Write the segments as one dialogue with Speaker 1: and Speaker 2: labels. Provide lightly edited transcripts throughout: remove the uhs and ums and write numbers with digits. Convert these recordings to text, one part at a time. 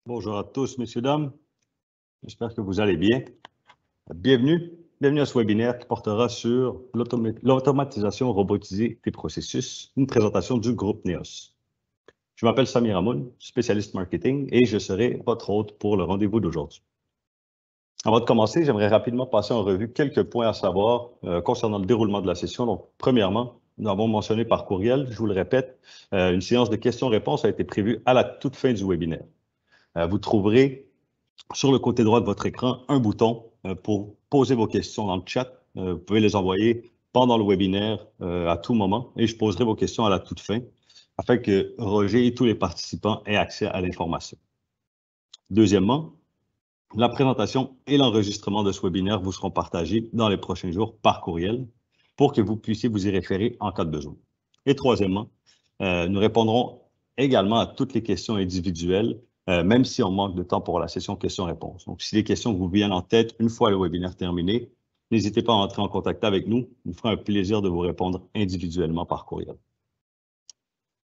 Speaker 1: Bonjour à tous, messieurs, dames. J'espère que vous allez bien. Bienvenue à ce webinaire qui portera sur l'automatisation robotisée des processus, une présentation du groupe NEOS. Je m'appelle Samir Amoun, spécialiste marketing, et je serai votre hôte pour le rendez-vous d'aujourd'hui. Avant de commencer, j'aimerais rapidement passer en revue quelques points à savoir concernant le déroulement de la session. Donc, premièrement, nous avons mentionné par courriel, je vous le répète, une séance de questions-réponses a été prévue à la toute fin du webinaire. Vous trouverez sur le côté droit de votre écran un bouton pour poser vos questions dans le chat. Vous pouvez les envoyer pendant le webinaire à tout moment et je poserai vos questions à la toute fin afin que Roger et tous les participants aient accès à l'information. Deuxièmement, la présentation et l'enregistrement de ce webinaire vous seront partagés dans les prochains jours par courriel pour que vous puissiez vous y référer en cas de besoin. Et troisièmement, nous répondrons également à toutes les questions individuelles, même si on manque de temps pour la session questions-réponses. Donc, si les questions vous viennent en tête une fois le webinaire terminé, n'hésitez pas à entrer en contact avec nous. Nous ferons un plaisir de vous répondre individuellement par courriel.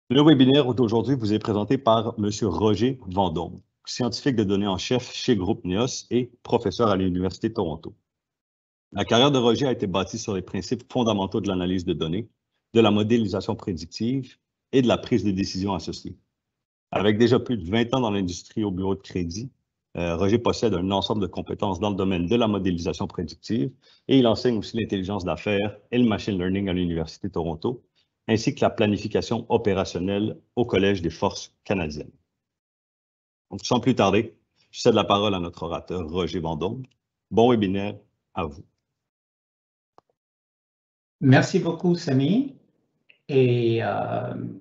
Speaker 1: Le webinaire d'aujourd'hui vous est présenté par M. Roger Vendôme, scientifique de données en chef chez Groupe NEOS et professeur à l'Université de Toronto. La carrière de Roger a été bâtie sur les principes fondamentaux de l'analyse de données, de la modélisation prédictive et de la prise de décision associée. Avec déjà plus de 20 ans dans l'industrie au bureau de crédit, Roger possède un ensemble de compétences dans le domaine de la modélisation prédictive et il enseigne aussi l'intelligence d'affaires et le machine learning à l'Université de Toronto, ainsi que la planification opérationnelle au Collège des forces canadiennes. Donc, sans plus tarder, je cède la parole à notre orateur Roger Vendôme. Bon webinaire à vous.
Speaker 2: Merci beaucoup, Samy. Et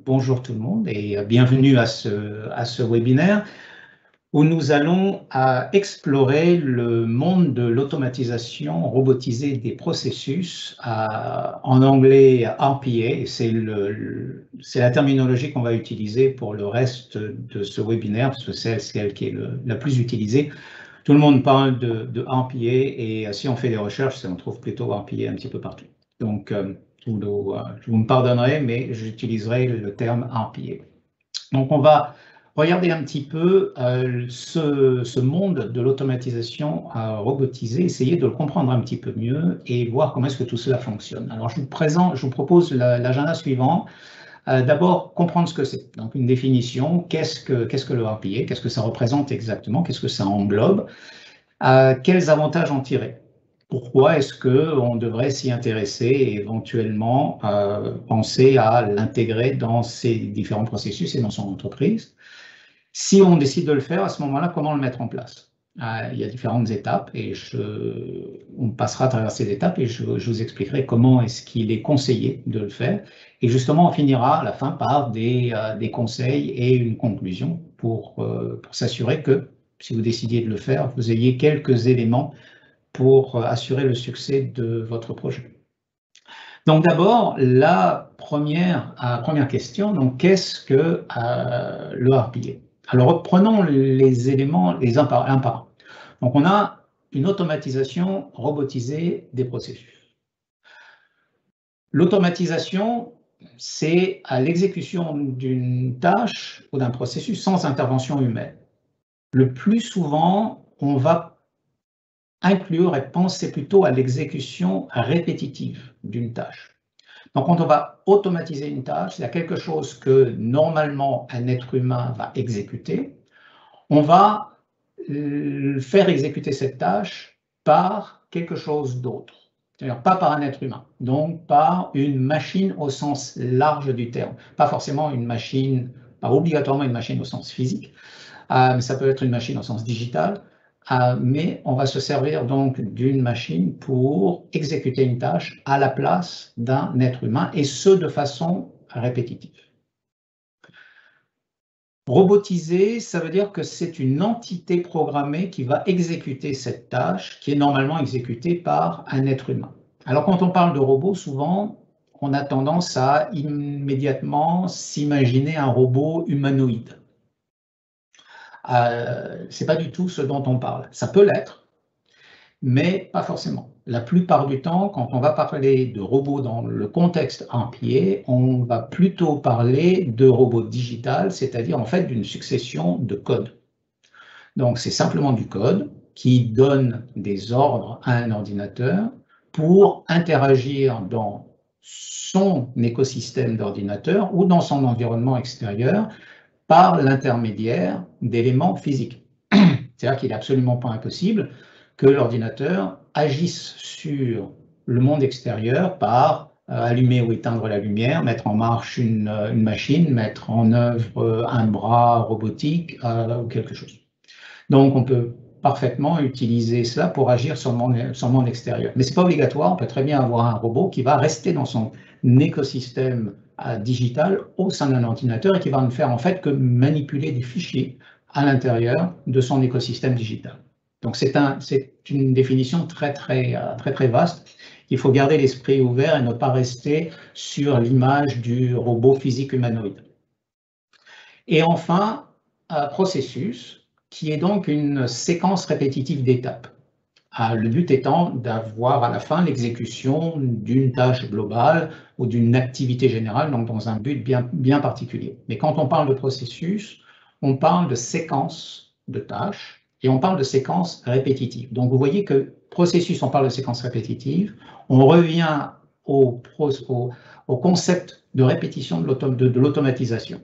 Speaker 2: bonjour tout le monde et bienvenue à ce webinaire où nous allons explorer le monde de l'automatisation robotisée des processus, en anglais RPA, c'est la terminologie qu'on va utiliser pour le reste de ce webinaire, parce que c'est celle qui est la plus utilisée. Tout le monde parle de RPA et si on fait des recherches, on trouve plutôt RPA un petit peu partout. Donc, vous me pardonnerez, mais j'utiliserai le terme RPA. Donc, on va regarder un petit peu ce monde de l'automatisation robotisée, essayer de le comprendre un petit peu mieux et voir comment est-ce que tout cela fonctionne. Alors, je vous propose l'agenda suivant. D'abord, comprendre ce que c'est. Donc, une définition, qu'est-ce que le RPA, qu'est-ce que ça représente exactement, qu'est-ce que ça englobe, quels avantages en tirer. Pourquoi est-ce qu'on devrait s'y intéresser et éventuellement penser à l'intégrer dans ces différents processus et dans son entreprise? Si on décide de le faire, à ce moment-là, comment le mettre en place? Il y a différentes étapes et on passera à travers ces étapes et je vous expliquerai comment est-ce qu'il est conseillé de le faire. Et justement, on finira à la fin par des conseils et une conclusion pour s'assurer que, si vous décidiez de le faire, vous ayez quelques éléments pour assurer le succès de votre projet. Donc d'abord, la première question, donc qu'est-ce que le RPA? Alors prenons les éléments un par un. Donc on a une automatisation robotisée des processus. L'automatisation, c'est à l'exécution d'une tâche ou d'un processus sans intervention humaine. Le plus souvent, on va inclure et penser plutôt à l'exécution répétitive d'une tâche. Donc, quand on va automatiser une tâche, il y a quelque chose que normalement un être humain va exécuter. On va faire exécuter cette tâche par quelque chose d'autre, c'est-à-dire pas par un être humain, donc par une machine au sens large du terme, pas forcément une machine, pas obligatoirement une machine au sens physique, mais ça peut être une machine au sens digital. Mais on va se servir donc d'une machine pour exécuter une tâche à la place d'un être humain, et ce de façon répétitive. Robotiser, ça veut dire que c'est une entité programmée qui va exécuter cette tâche qui est normalement exécutée par un être humain. Alors quand on parle de robot, souvent, on a tendance à immédiatement s'imaginer un robot humanoïde. Ce n'est pas du tout ce dont on parle. Ça peut l'être, mais pas forcément. La plupart du temps, quand on va parler de robots dans le contexte RPA, on va plutôt parler de robots digital, c'est-à-dire en fait d'une succession de codes. Donc, c'est simplement du code qui donne des ordres à un ordinateur pour interagir dans son écosystème d'ordinateur ou dans son environnement extérieur par l'intermédiaire d'éléments physiques. C'est-à-dire qu'il n'est absolument pas impossible que l'ordinateur agisse sur le monde extérieur par allumer ou éteindre la lumière, mettre en marche une machine, mettre en œuvre un bras robotique ou quelque chose. Donc, on peut parfaitement utiliser cela pour agir sur le monde extérieur. Mais ce n'est pas obligatoire, on peut très bien avoir un robot qui va rester dans son écosystème digital au sein d'un ordinateur et qui va ne faire en fait que manipuler des fichiers à l'intérieur de son écosystème digital. Donc, c'est une définition très vaste. Il faut garder l'esprit ouvert et ne pas rester sur l'image du robot physique humanoïde. Et enfin, un processus qui est donc une séquence répétitive d'étapes. Le but étant d'avoir à la fin l'exécution d'une tâche globale ou d'une activité générale, donc dans un but bien particulier. Mais quand on parle de processus, on parle de séquence de tâches et on parle de séquences répétitives. Donc vous voyez que processus, on parle de séquences répétitives, on revient au concept de répétition de l'automatisation.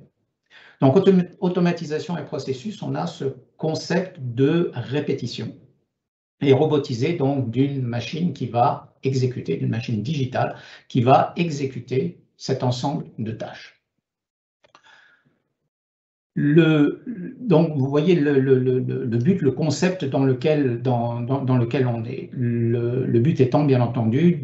Speaker 2: Donc, automatisation et processus, on a ce concept de répétition et robotisé donc d'une machine qui va exécuter, d'une machine digitale qui va exécuter cet ensemble de tâches. Donc, vous voyez le but, le concept dans lequel on est. Le but étant, bien entendu,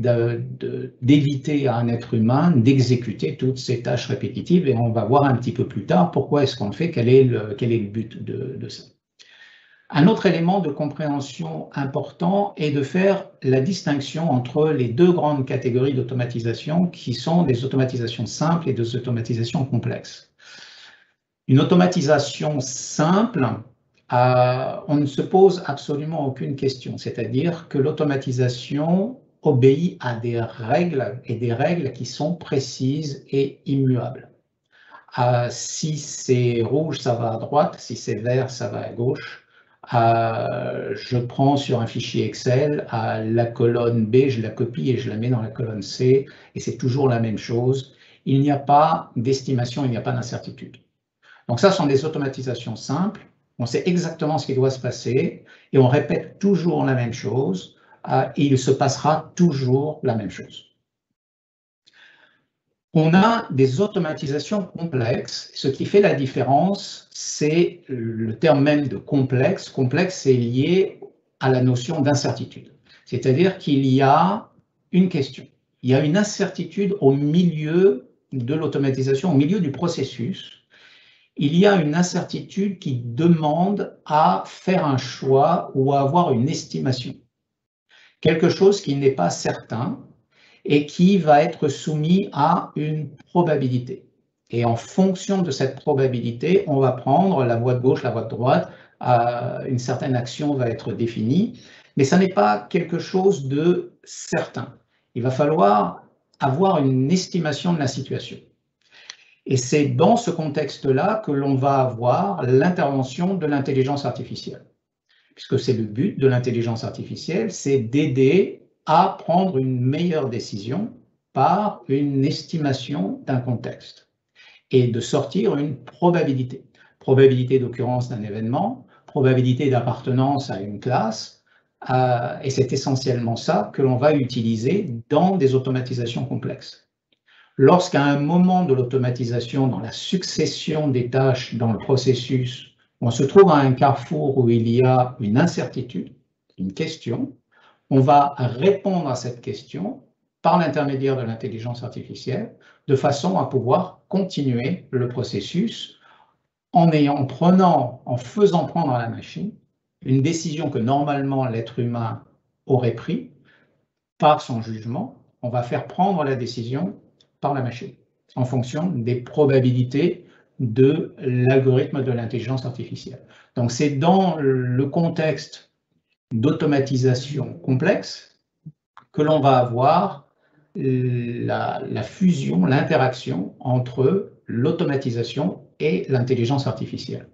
Speaker 2: d'éviter à un être humain d'exécuter toutes ces tâches répétitives, et on va voir un petit peu plus tard pourquoi est-ce qu'on le fait, quel est le but de ça. Un autre élément de compréhension important est de faire la distinction entre les deux grandes catégories d'automatisation qui sont des automatisations simples et des automatisations complexes. Une automatisation simple, on ne se pose absolument aucune question, c'est-à-dire que l'automatisation obéit à des règles et des règles qui sont précises et immuables. Si c'est rouge, ça va à droite, si c'est vert, ça va à gauche. Je prends sur un fichier Excel la colonne B, je la copie et je la mets dans la colonne C, et c'est toujours la même chose. Il n'y a pas d'estimation, il n'y a pas d'incertitude. Donc ça, ce sont des automatisations simples. On sait exactement ce qui doit se passer et on répète toujours la même chose et il se passera toujours la même chose. On a des automatisations complexes. Ce qui fait la différence, c'est le terme même de complexe. Complexe, c'est lié à la notion d'incertitude. C'est-à-dire qu'il y a une question. Il y a une incertitude au milieu de l'automatisation, au milieu du processus. Il y a une incertitude qui demande à faire un choix ou à avoir une estimation. Quelque chose qui n'est pas certain et qui va être soumis à une probabilité. Et en fonction de cette probabilité, on va prendre la voie de gauche, la voie de droite, une certaine action va être définie, mais ça n'est pas quelque chose de certain. Il va falloir avoir une estimation de la situation. Et c'est dans ce contexte-là que l'on va avoir l'intervention de l'intelligence artificielle. Puisque c'est le but de l'intelligence artificielle, c'est d'aider à prendre une meilleure décision par une estimation d'un contexte et de sortir une probabilité. Probabilité d'occurrence d'un événement, probabilité d'appartenance à une classe, et c'est essentiellement ça que l'on va utiliser dans des automatisations complexes. Lorsqu'à un moment de l'automatisation, dans la succession des tâches dans le processus, on se trouve à un carrefour où il y a une incertitude, une question, on va répondre à cette question par l'intermédiaire de l'intelligence artificielle de façon à pouvoir continuer le processus en faisant prendre à la machine une décision que normalement l'être humain aurait prise par son jugement. On va faire prendre la décision par la machine, en fonction des probabilités de l'algorithme de l'intelligence artificielle. Donc c'est dans le contexte d'automatisation complexe que l'on va avoir la fusion, l'interaction entre l'automatisation et l'intelligence artificielle.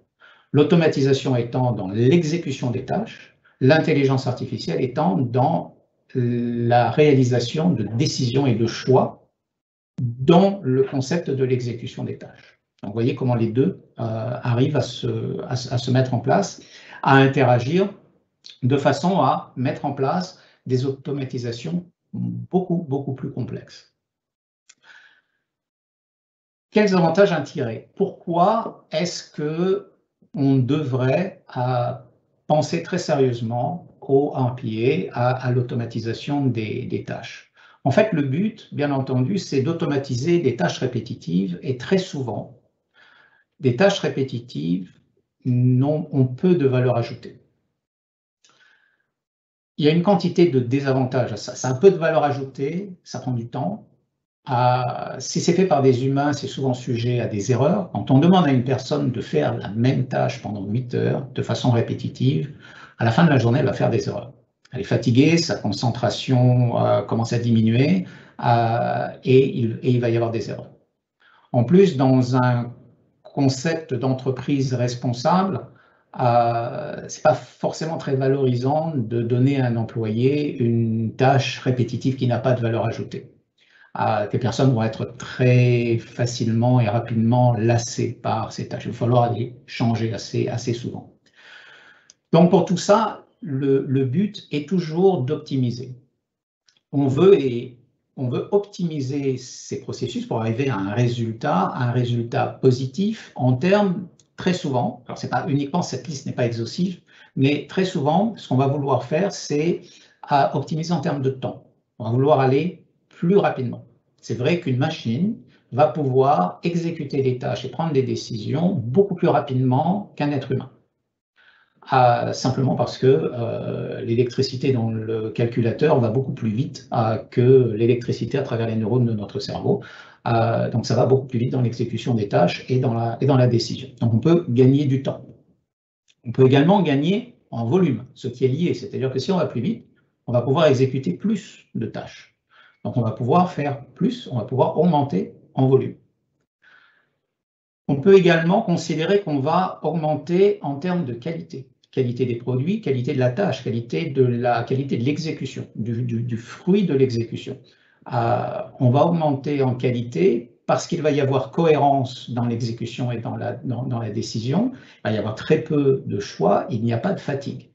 Speaker 2: L'automatisation étant dans l'exécution des tâches, l'intelligence artificielle étant dans la réalisation de décisions et de choix dans le concept de l'exécution des tâches. Donc, vous voyez comment les deux arrivent à se mettre en place, à interagir de façon à mettre en place des automatisations beaucoup plus complexes. Quels avantages en tirer? Pourquoi est-ce qu'on devrait penser très sérieusement au RPA, à l'automatisation des tâches? En fait, le but, bien entendu, c'est d'automatiser des tâches répétitives et très souvent, des tâches répétitives ont peu de valeur ajoutée. Il y a une quantité de désavantages à ça. Ça a un peu de valeur ajoutée, ça prend du temps. Si c'est fait par des humains, c'est souvent sujet à des erreurs. Quand on demande à une personne de faire la même tâche pendant 8 heures de façon répétitive, à la fin de la journée, elle va faire des erreurs. Elle est fatiguée, sa concentration commence à diminuer et il va y avoir des erreurs. En plus, dans un concept d'entreprise responsable, ce n'est pas forcément très valorisant de donner à un employé une tâche répétitive qui n'a pas de valeur ajoutée. Des personnes vont être très facilement et rapidement lassées par ces tâches. Il va falloir les changer assez souvent. Donc pour tout ça, le but est toujours d'optimiser. On veut optimiser ces processus pour arriver à un résultat positif en termes, très souvent, alors c'est pas uniquement, cette liste n'est pas exhaustive, mais très souvent, ce qu'on va vouloir faire, c'est optimiser en termes de temps. On va vouloir aller plus rapidement. C'est vrai qu'une machine va pouvoir exécuter des tâches et prendre des décisions beaucoup plus rapidement qu'un être humain. Simplement parce que l'électricité dans le calculateur va beaucoup plus vite que l'électricité à travers les neurones de notre cerveau. Donc ça va beaucoup plus vite dans l'exécution des tâches et dans la décision. Donc on peut gagner du temps. On peut également gagner en volume, ce qui est lié. C'est-à-dire que si on va plus vite, on va pouvoir exécuter plus de tâches. Donc on va pouvoir faire plus, on va pouvoir augmenter en volume. On peut également considérer qu'on va augmenter en termes de qualité. Qualité des produits, qualité de la tâche, qualité de l'exécution, du fruit de l'exécution. On va augmenter en qualité parce qu'il va y avoir cohérence dans l'exécution et dans la décision. Il va y avoir très peu de choix, il n'y a pas de fatigue.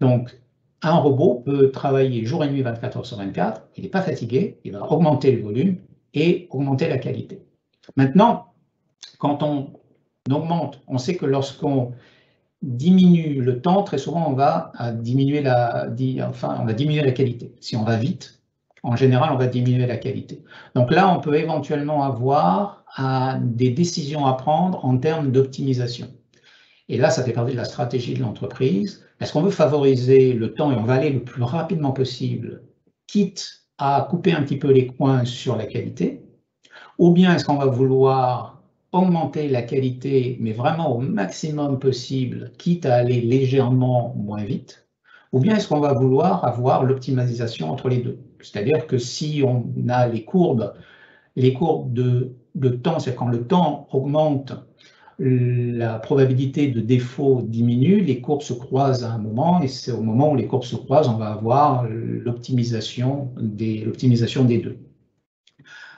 Speaker 2: Donc, un robot peut travailler jour et nuit 24 heures sur 24, il n'est pas fatigué, il va augmenter le volume et augmenter la qualité. Maintenant, quand on augmente, on sait que lorsqu'on diminue le temps, très souvent on va diminuer la qualité. Si on va vite, en général, on va diminuer la qualité. Donc là, on peut éventuellement avoir des décisions à prendre en termes d'optimisation. Et là, ça fait partie de la stratégie de l'entreprise. Est-ce qu'on veut favoriser le temps et on va aller le plus rapidement possible, quitte à couper un petit peu les coins sur la qualité? Ou bien est-ce qu'on va vouloir augmenter la qualité, mais vraiment au maximum possible, quitte à aller légèrement moins vite? Ou bien est-ce qu'on va vouloir avoir l'optimisation entre les deux? C'est-à-dire que si on a les courbes de temps, c'est quand le temps augmente, la probabilité de défaut diminue, les courbes se croisent à un moment, et c'est au moment où les courbes se croisent, on va avoir l'optimisation des deux.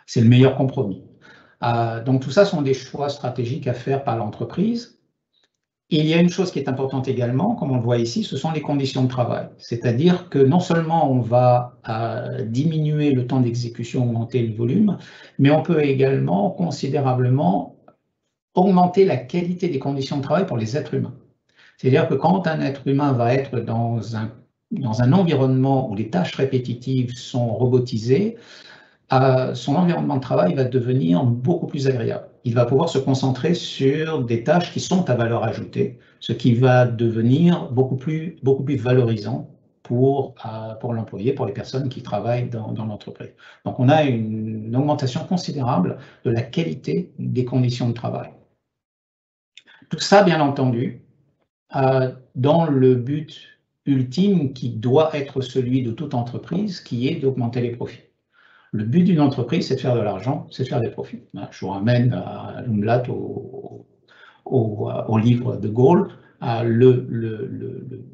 Speaker 2: C'est le meilleur compromis. Donc tout ça sont des choix stratégiques à faire par l'entreprise. Et il y a une chose qui est importante également, comme on le voit ici, ce sont les conditions de travail. C'est-à-dire que non seulement on va diminuer le temps d'exécution, augmenter le volume, mais on peut également considérablement augmenter la qualité des conditions de travail pour les êtres humains. C'est-à-dire que quand un être humain va être dans un environnement où les tâches répétitives sont robotisées, son environnement de travail va devenir beaucoup plus agréable. Il va pouvoir se concentrer sur des tâches qui sont à valeur ajoutée, ce qui va devenir beaucoup plus valorisant pour l'employé, pour les personnes qui travaillent dans l'entreprise. Donc on a une augmentation considérable de la qualité des conditions de travail. Tout ça, bien entendu, dans le but ultime qui doit être celui de toute entreprise, qui est d'augmenter les profits. Le but d'une entreprise, c'est de faire de l'argent, c'est de faire des profits. Je vous ramène à l'umlaut au livre de Gall, le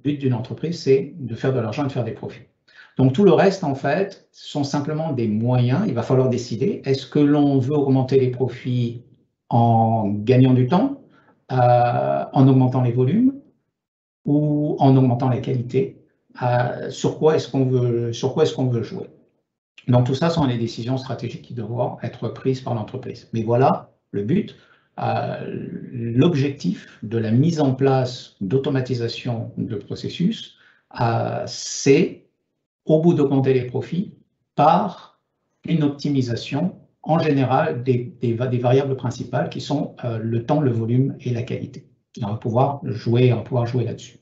Speaker 2: but d'une entreprise, c'est de faire de l'argent et de faire des profits. Donc tout le reste, en fait, sont simplement des moyens. Il va falloir décider, est-ce que l'on veut augmenter les profits en gagnant du temps, en augmentant les volumes ou en augmentant la qualité, sur quoi est-ce qu'on veut jouer. Donc tout ça sont les décisions stratégiques qui devront être prises par l'entreprise. Mais voilà le but. L'objectif de la mise en place d'automatisation de processus, c'est au bout d'augmenter les profits par une optimisation en général des variables principales qui sont le temps, le volume et la qualité. On va pouvoir jouer là-dessus.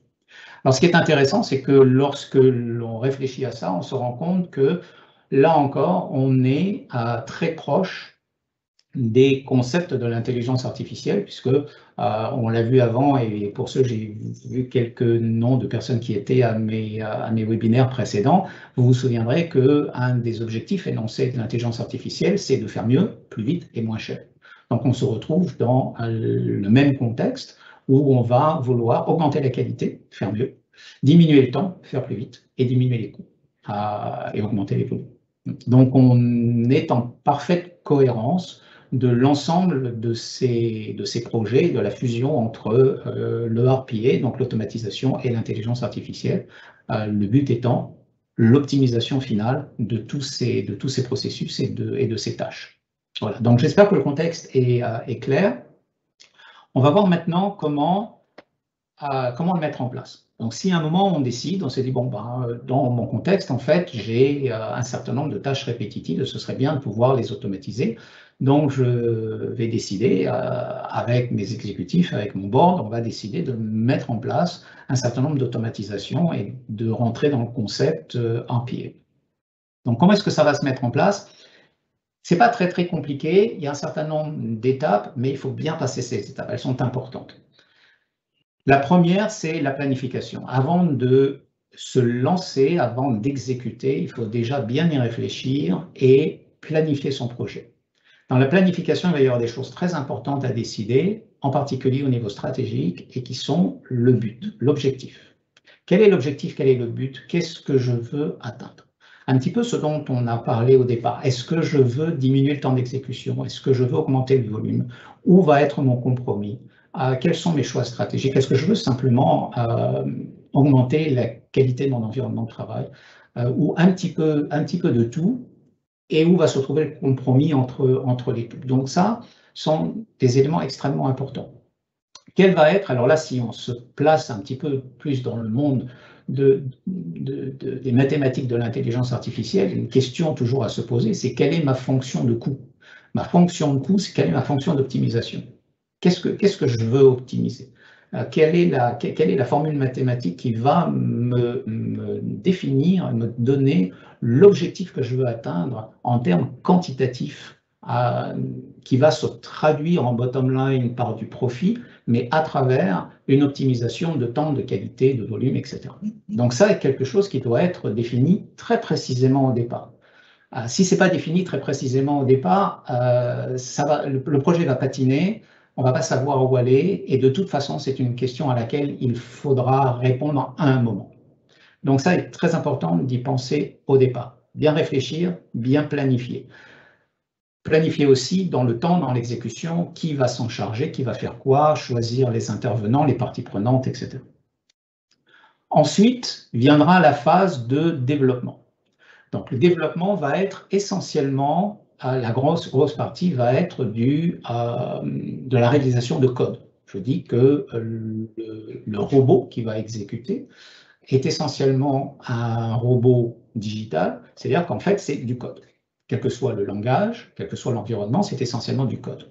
Speaker 2: Alors ce qui est intéressant, c'est que lorsque l'on réfléchit à ça, on se rend compte que là encore, on est très proche des concepts de l'intelligence artificielle, puisque on l'a vu avant, et pour ceux, j'ai vu quelques noms de personnes qui étaient à mes webinaires précédents, vous vous souviendrez qu'un des objectifs énoncés de l'intelligence artificielle, c'est de faire mieux, plus vite et moins cher. Donc on se retrouve dans le même contexte où on va vouloir augmenter la qualité, faire mieux, diminuer le temps, faire plus vite, et diminuer les coûts, et augmenter les volumes. Donc on est en parfaite cohérence de l'ensemble de ces projets, de la fusion entre le RPA, donc l'automatisation, et l'intelligence artificielle, le but étant l'optimisation finale de tous ces processus et de ces tâches. Voilà, donc j'espère que le contexte est clair. On va voir maintenant comment le mettre en place. Donc si à un moment on décide, on s'est dit, bon, dans mon contexte, en fait, j'ai un certain nombre de tâches répétitives, et ce serait bien de pouvoir les automatiser. Donc je vais décider, avec mes exécutifs, avec mon board, on va décider de mettre en place un certain nombre d'automatisations et de rentrer dans le concept RPA. Donc comment est-ce que ça va se mettre en place? C'est pas très très compliqué, il y a un certain nombre d'étapes, mais il faut bien passer ces étapes, elles sont importantes. La première, c'est la planification. Avant de se lancer, avant d'exécuter, il faut déjà bien y réfléchir et planifier son projet. Dans la planification, il va y avoir des choses très importantes à décider, en particulier au niveau stratégique, et qui sont le but, l'objectif. Quel est l'objectif? Quel est le but? Qu'est-ce que je veux atteindre? Un petit peu ce dont on a parlé au départ. Est-ce que je veux diminuer le temps d'exécution? Est-ce que je veux augmenter le volume? Où va être mon compromis? Quels sont mes choix stratégiques? Est-ce que je veux simplement augmenter la qualité de mon environnement de travail? Ou un petit peu de tout? Et où va se trouver le compromis entre les deux? Donc ça sont des éléments extrêmement importants. Quel va être, alors là, si on se place un petit peu plus dans le monde des mathématiques de l'intelligence artificielle, une question toujours à se poser, c'est quelle est ma fonction de coût? Ma fonction de coût, c'est quelle est ma fonction d'optimisation? Qu'est-ce que je veux optimiser? Quelle est la formule mathématique qui va me définir, me donner l'objectif que je veux atteindre en termes quantitatifs, qui va se traduire en bottom line par du profit, mais à travers une optimisation de temps, de qualité, de volume, etc. Donc ça est quelque chose qui doit être défini très précisément au départ. Si ce n'est pas défini très précisément au départ, le projet va patiner, on ne va pas savoir où aller, et de toute façon, c'est une question à laquelle il faudra répondre à un moment. Donc ça est très important d'y penser au départ. Bien réfléchir, bien planifier. Planifier aussi dans le temps, dans l'exécution, qui va s'en charger, qui va faire quoi, choisir les intervenants, les parties prenantes, etc. Ensuite viendra la phase de développement. Donc le développement va être essentiellement, la grosse partie va être de la réalisation de code. Je dis que le robot qui va exécuter est essentiellement un robot digital, c'est-à-dire qu'en fait c'est du code. Quel que soit le langage, quel que soit l'environnement, c'est essentiellement du code.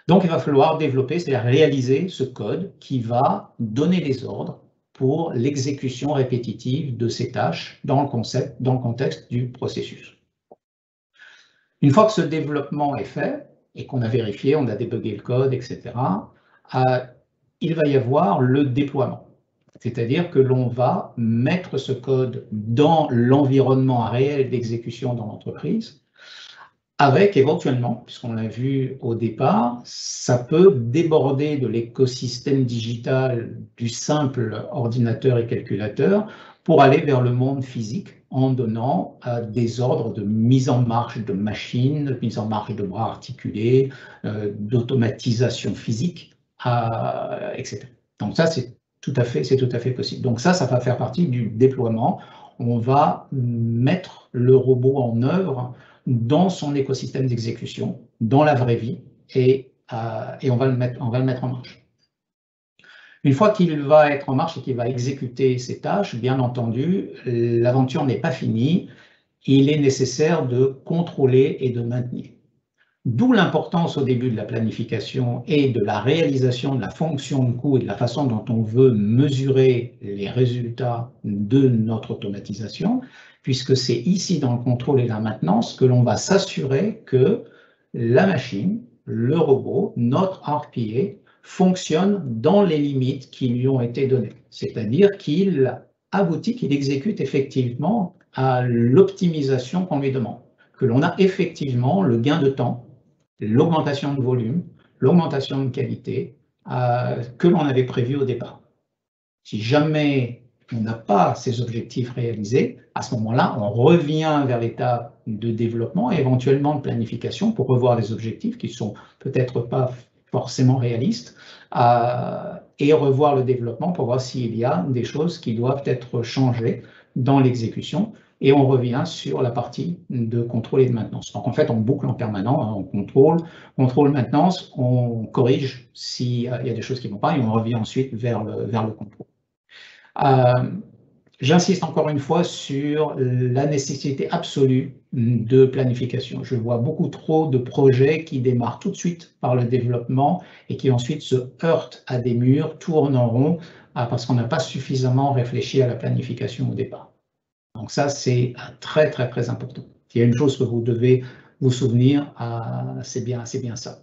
Speaker 2: Donc il va falloir développer, c'est-à-dire réaliser ce code qui va donner les ordres pour l'exécution répétitive de ces tâches dans le contexte du processus. Une fois que ce développement est fait et qu'on a vérifié, on a débugué le code, etc., il va y avoir le déploiement. C'est-à-dire que l'on va mettre ce code dans l'environnement réel d'exécution dans l'entreprise avec éventuellement, puisqu'on l'a vu au départ, ça peut déborder de l'écosystème digital du simple ordinateur et calculateur pour aller vers le monde physique en donnant des ordres de mise en marche de machines, de mise en marche de bras articulés, d'automatisation physique, etc. Donc ça, c'est tout à fait possible. Donc ça va faire partie du déploiement. On va mettre le robot en œuvre dans son écosystème d'exécution, dans la vraie vie, et on va le mettre en marche. Une fois qu'il va être en marche et qu'il va exécuter ses tâches, bien entendu, l'aventure n'est pas finie. Il est nécessaire de contrôler et de maintenir. D'où l'importance au début de la planification et de la réalisation de la fonction de coût et de la façon dont on veut mesurer les résultats de notre automatisation, puisque c'est ici dans le contrôle et la maintenance que l'on va s'assurer que la machine, le robot, notre RPA, fonctionne dans les limites qui lui ont été données. C'est-à-dire qu'il aboutit, qu'il exécute effectivement à l'optimisation qu'on lui demande, que l'on a effectivement le gain de temps, l'augmentation de volume, l'augmentation de qualité que l'on avait prévu au départ. Si jamais on n'a pas ces objectifs réalisés, à ce moment-là, on revient vers l'étape de développement et éventuellement de planification pour revoir les objectifs qui ne sont peut-être pas forcément réalistes et revoir le développement pour voir s'il y a des choses qui doivent être changées dans l'exécution. Et on revient sur la partie de contrôle et de maintenance. Donc en fait, on boucle en permanence, on contrôle, maintenance, on corrige s'il y a des choses qui ne vont pas et on revient ensuite vers le contrôle. J'insiste encore une fois sur la nécessité absolue de planification. Je vois beaucoup trop de projets qui démarrent tout de suite par le développement et qui ensuite se heurtent à des murs, tournent en rond, parce qu'on n'a pas suffisamment réfléchi à la planification au départ. Donc ça, c'est très, très, très important. Il y a une chose que vous devez vous souvenir, c'est bien ça.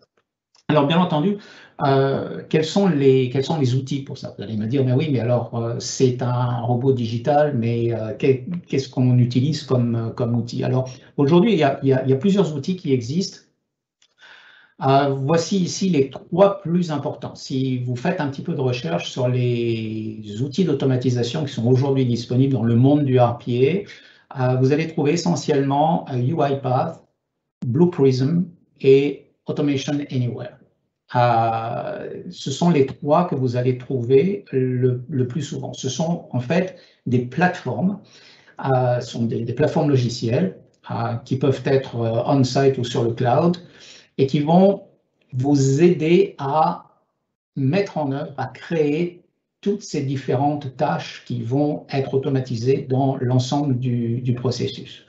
Speaker 2: Alors, bien entendu, quels sont les outils pour ça? Vous allez me dire, mais oui, mais alors, c'est un robot digital, mais qu'est-ce qu'on utilise comme outil? Alors, aujourd'hui, il y a plusieurs outils qui existent. Voici ici les 3 plus importants. Si vous faites un petit peu de recherche sur les outils d'automatisation qui sont aujourd'hui disponibles dans le monde du RPA, vous allez trouver essentiellement UiPath, Blue Prism et Automation Anywhere. Ce sont les 3 que vous allez trouver le plus souvent. Ce sont en fait des plateformes, sont des plateformes logicielles qui peuvent être on-site ou sur le cloud, et qui vont vous aider à mettre en œuvre, à créer toutes ces différentes tâches qui vont être automatisées dans l'ensemble du processus,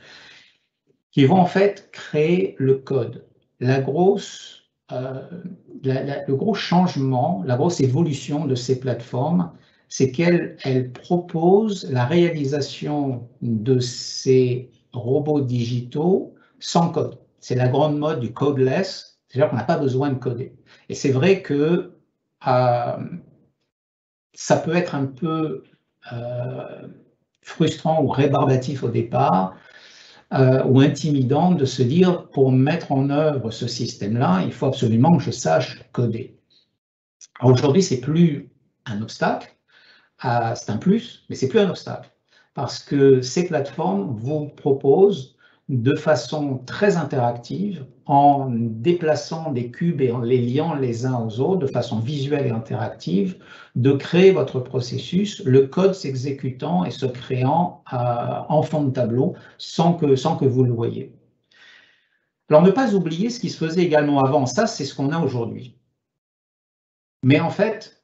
Speaker 2: qui vont en fait créer le code. Le gros changement, la grosse évolution de ces plateformes, c'est qu'elles proposent la réalisation de ces robots digitaux sans code. C'est la grande mode du codeless, c'est-à-dire qu'on n'a pas besoin de coder. Et c'est vrai que ça peut être un peu frustrant ou rébarbatif au départ, ou intimidant de se dire, pour mettre en œuvre ce système-là, il faut absolument que je sache coder. Aujourd'hui, c'est plus un obstacle, c'est un plus, mais c'est plus un obstacle, parce que ces plateformes vous proposent de façon très interactive, en déplaçant des cubes et en les liant les uns aux autres, de façon visuelle et interactive, de créer votre processus, le code s'exécutant et se créant en fond de tableau sans que vous le voyez. Alors, ne pas oublier ce qui se faisait également avant, ça c'est ce qu'on a aujourd'hui. Mais en fait,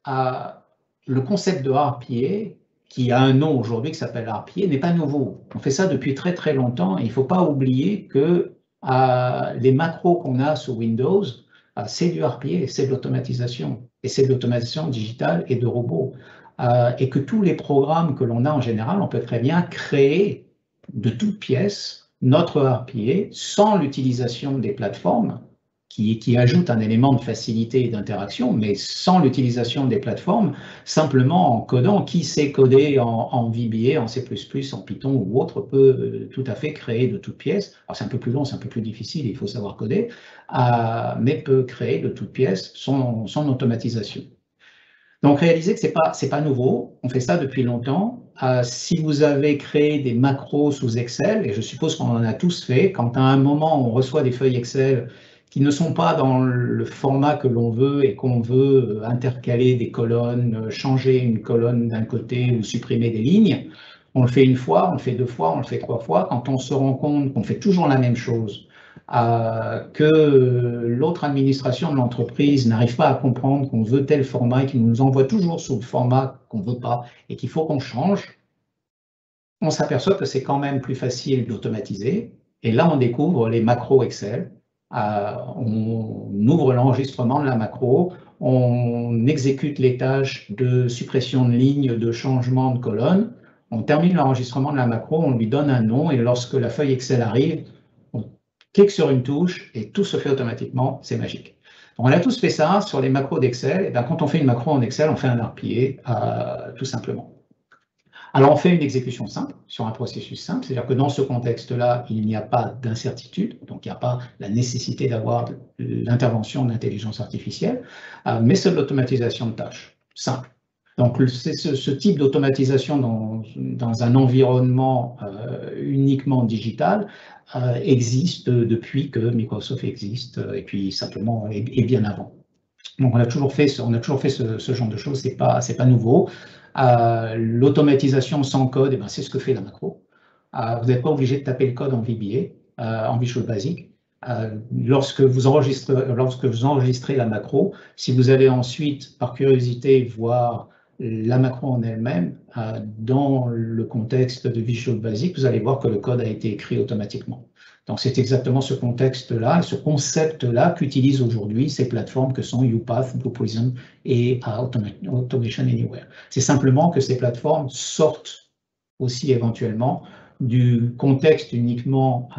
Speaker 2: le concept de RPA, qui a un nom aujourd'hui qui s'appelle RPA, n'est pas nouveau. On fait ça depuis très très longtemps et il ne faut pas oublier que les macros qu'on a sous Windows, c'est du RPA, c'est de l'automatisation. Et c'est de l'automatisation digitale et de robots. Et que tous les programmes que l'on a en général, on peut très bien créer de toutes pièces notre RPA sans l'utilisation des plateformes qui ajoute un élément de facilité et d'interaction, mais sans l'utilisation des plateformes, simplement en codant. Qui sait coder en VBA, en C++, en Python ou autre, peut tout à fait créer de toutes pièces. Alors c'est un peu plus long, c'est un peu plus difficile, il faut savoir coder, mais peut créer de toutes pièces son automatisation. Donc réalisez que c'est pas nouveau, on fait ça depuis longtemps. Si vous avez créé des macros sous Excel, et je suppose qu'on en a tous fait, quand à un moment on reçoit des feuilles Excel qui ne sont pas dans le format que l'on veut et qu'on veut intercaler des colonnes, changer une colonne d'un côté ou supprimer des lignes, on le fait une fois, on le fait deux fois, on le fait trois fois. Quand on se rend compte qu'on fait toujours la même chose, que l'autre administration de l'entreprise n'arrive pas à comprendre qu'on veut tel format et qu'il nous envoie toujours sous le format qu'on ne veut pas et qu'il faut qu'on change, on s'aperçoit que c'est quand même plus facile d'automatiser. Et là, on découvre les macros Excel. On ouvre l'enregistrement de la macro, on exécute les tâches de suppression de lignes, de changement de colonne, on termine l'enregistrement de la macro, on lui donne un nom et lorsque la feuille Excel arrive, on clique sur une touche et tout se fait automatiquement, c'est magique. Donc on a tous fait ça sur les macros d'Excel. Et bien, quand on fait une macro en Excel, on fait un RPA tout simplement. Alors, on fait une exécution simple sur un processus simple, c'est-à-dire que dans ce contexte-là, il n'y a pas d'incertitude, donc il n'y a pas la nécessité d'avoir l'intervention d'intelligence artificielle, mais c'est de l'automatisation de tâches, simple. Donc, ce type d'automatisation dans un environnement uniquement digital existe depuis que Microsoft existe, et puis simplement, et bien avant. Donc, on a toujours fait ce genre de choses, c'est pas nouveau. L'automatisation sans code, c'est ce que fait la macro. Vous n'êtes pas obligé de taper le code en VBA, en Visual Basic. Lorsque vous enregistrez la macro, si vous allez ensuite, par curiosité, voir la macro en elle-même, dans le contexte de Visual Basic, vous allez voir que le code a été écrit automatiquement. Donc, c'est exactement ce contexte-là, ce concept-là qu'utilisent aujourd'hui ces plateformes que sont UPath, Blue Prism et Automation Anywhere. C'est simplement que ces plateformes sortent aussi éventuellement du contexte uniquement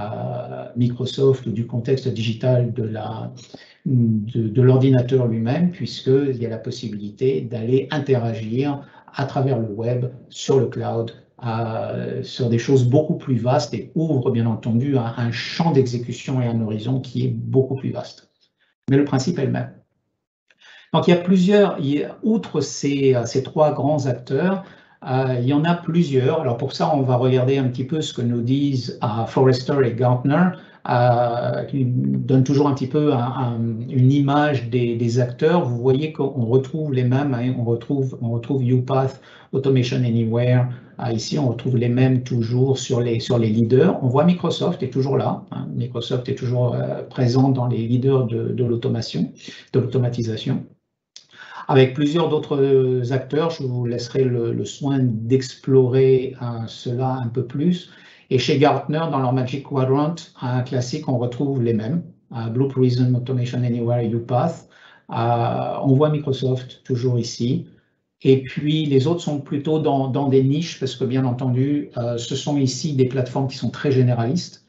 Speaker 2: Microsoft ou du contexte digital de l'ordinateur lui-même, puisqu'il y a la possibilité d'aller interagir à travers le web, sur le cloud, sur des choses beaucoup plus vastes et ouvre bien entendu un champ d'exécution et un horizon qui est beaucoup plus vaste. Mais le principe est le même. Donc il y a plusieurs, outre ces trois grands acteurs, il y en a plusieurs. Alors pour ça, on va regarder un petit peu ce que nous disent Forrester et Gartner, qui donnent toujours un petit peu une image des acteurs. Vous voyez qu'on retrouve les mêmes, hein, on retrouve UPath, Automation Anywhere. Ici, on retrouve les mêmes toujours sur les leaders. On voit Microsoft est toujours là. Hein. Microsoft est toujours présent dans les leaders de l'automatisation. Avec plusieurs d'autres acteurs, je vous laisserai le soin d'explorer cela un peu plus. Et chez Gartner, dans leur Magic Quadrant, un classique, on retrouve les mêmes. Blue Prism, Automation Anywhere et UPath. On voit Microsoft toujours ici. Et puis, les autres sont plutôt dans des niches, parce que bien entendu, ce sont ici des plateformes qui sont très généralistes.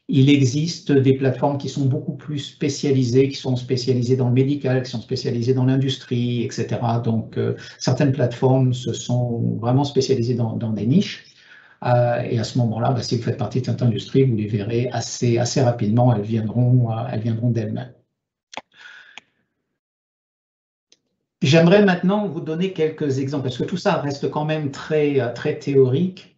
Speaker 2: Il existe des plateformes qui sont beaucoup plus spécialisées, qui sont spécialisées dans le médical, qui sont spécialisées dans l'industrie, etc. Donc, certaines plateformes se sont vraiment spécialisées dans des niches. Et à ce moment-là, si vous faites partie de cette industrie, vous les verrez assez rapidement, elles viendront d'elles-mêmes. J'aimerais maintenant vous donner quelques exemples, parce que tout ça reste quand même très théorique.